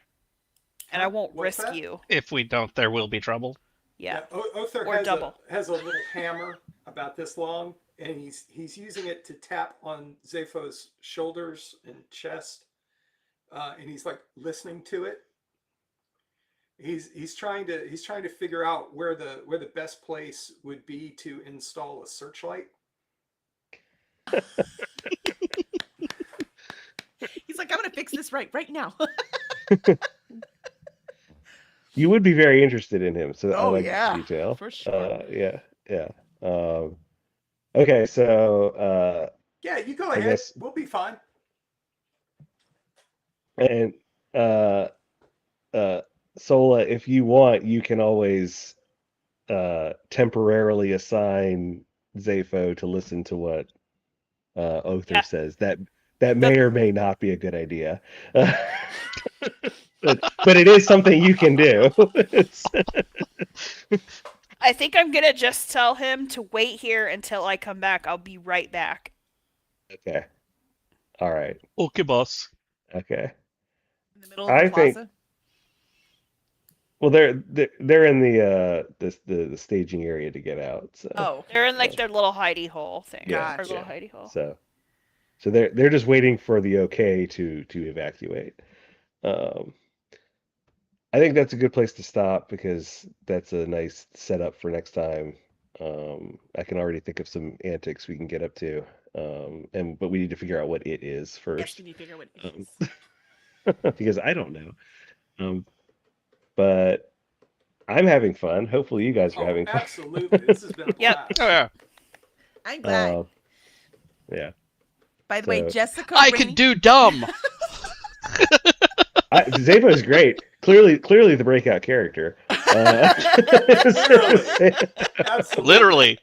And I Huh? won't What's risk that? you. If we don't, there will be trouble. Yeah. Other Or double. has a little hammer about this long, and he's using it to tap on Zapho's shoulders and chest, and he's like listening to it. He's trying to figure out where the best place would be to install a searchlight. He's like, I'm gonna fix this right now. You would be very interested in him, so I Oh like yeah, the detail. for sure. Yeah, yeah. Okay, so Yeah, you go I ahead. guess, We'll be fine. and uh, Sola, if you want, you can always temporarily assign Zapho to listen to what Other Yeah. says. That may The or may not be a good idea. But it is something you can do. I think I'm gonna just tell him to wait here until I come back. I'll be right back. Okay. All right. Okay, boss. Okay. In the middle of the I think plaza. well they're in the staging area to get out. So Oh, They're in like their little hidey hole thing. Yeah, Or little yeah. hidey hole. So they're just waiting for the okay to evacuate. Um I think that's a good place to stop because that's a nice setup for next time. I can already think of some antics we can get up to. But we need to figure out what it is yes, first. we need to figure out what it Um, is. because I don't know. But I'm having fun. Hopefully you guys are Oh, having fun. absolutely. This has been a Yep. blast. Oh, yeah. I'm glad. Yeah. By the way, so- Jessica. I Rainey- can do dumb. Zappa is great. Clearly the breakout character. Literally. Absolutely. Literally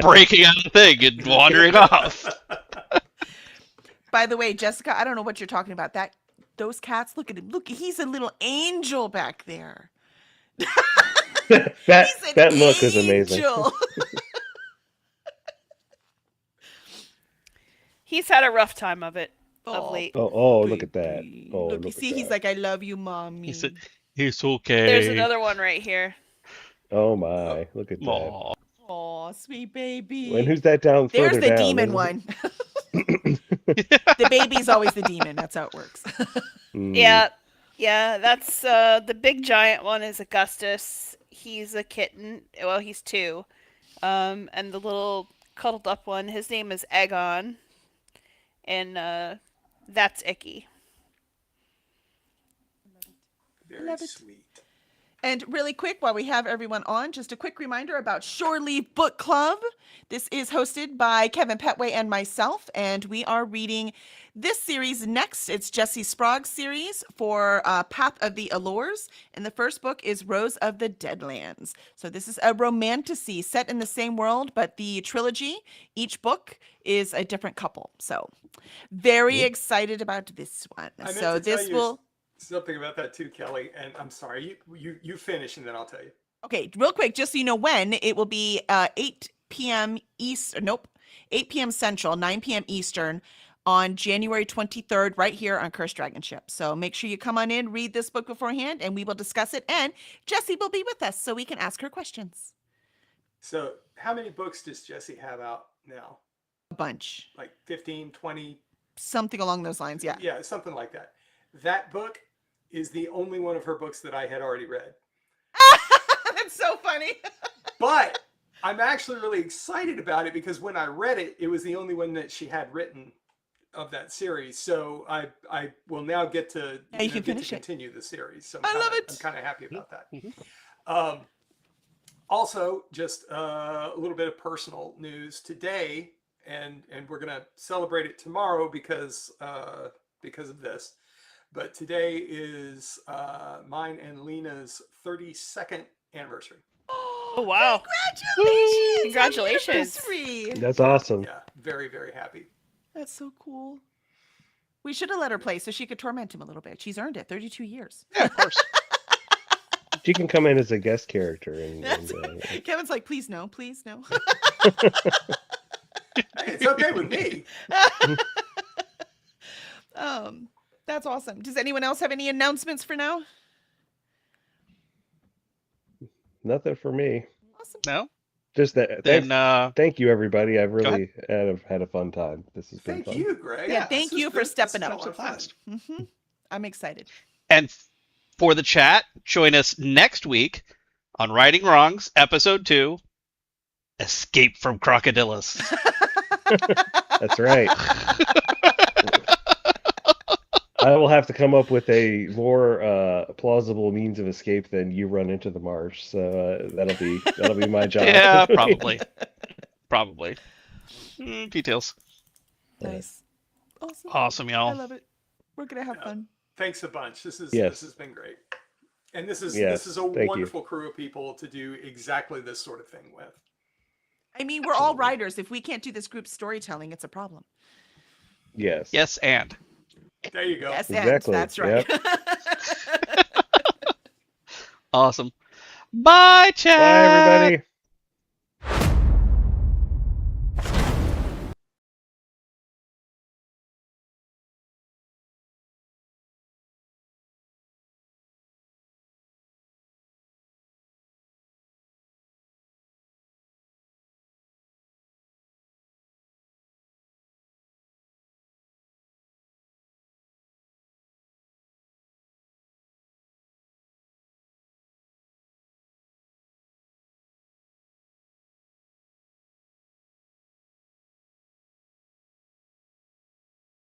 breaking out of the thing and wandering off. By the way, Jessica, I don't know what you're talking about. Those cats, look at him. Look, he's a little angel back there. that He's an that look is amazing. angel. He's had a rough time of it of Oh, late. Oh, look at that. baby. Oh, look, you look at see, he's that. like, I love you, mommy. He said, "It's okay." There's another one right here. Oh my, look at that. Aw. Oh, sweet baby. And who's that down There's further the down? demon one. The baby's always the demon. That's how it works. Mm. Yeah, that's the big giant one is Augustus. He's a kitten. Well, he's two. And the little cuddled up one, his name is Aegon. And that's Icky. Very Love it. sweet. And really quick, while we have everyone on, just a quick reminder about Shore Leave Book Club. This is hosted by Kevin Petway and myself, and we are reading this series next. It's Jesse Sprague's series for Path of the Allures, and the first book is Rose of the Deadlands. So this is a romantasy set in the same world, but the trilogy, each book is a different couple. So very excited about this one. I meant So to tell this you will... something about that too, Kelly. And I'm sorry, you finish and then I'll tell you. Okay, real quick, just so you know when, it will be 8 p.m. East, nope, 8 p.m. Central, 9 p.m. Eastern on January 23rd, right here on Cursed Dragon Ship. So make sure you come on in, read this book beforehand, and we will discuss it. And Jessie will be with us so we can ask her questions. So how many books does Jessie have out now? A bunch. Like 15, 20? Something along those lines, yeah. Yeah, something like that. That book is the only one of her books that I had already read. That's so funny. But I'm actually really excited about it because when I read it, it was the only one that she had written of that series. So I will now get to, Yeah, you can get to finish it. continue the series. So I love it. I'm kind of happy about that. Mhm. Also, just a little bit of personal news today, and we're gonna celebrate it tomorrow because of this. But today is mine and Lena's 32nd anniversary. Oh, wow. Congratulations! Congratulations. Happy anniversary. That's awesome. Yeah, very, very happy. That's so cool. We should have let her play so she could torment him a little bit. She's earned it. 32 years. Yeah, of course. She can come in as a guest character That's Kevin's like, please no, please no. Hey, it's okay with me. That's awesome. Does anyone else have any announcements for now? Nothing for me. Awesome. No? Just that. Then Thank you, everybody. I've Go ahead. really had a fun time. This has been Thank fun. you, Greg. Yeah, Yeah, thank This you has for been- stepping this up. has been a lot of fun. hmm I'm excited. And for the chat, join us next week on Righting Wrongs, Episode 2, Escape from Crocodilus. That's right. I will have to come up with a more plausible means of escape than you run into the marsh. So that'll be my job. Yeah, probably. Probably. Details. Nice. Awesome. Awesome, I y'all. love it. We're gonna have fun. Thanks a bunch. This Yes. has been great. And this is Yes, a thank you. wonderful crew of people to do exactly this sort of thing with. I mean, we're all writers. If we can't do this group storytelling, it's a problem. Yes. Yes, and. There you go. Yes, Exactly. and that's right. Awesome. Bye, chat. Bye, everybody.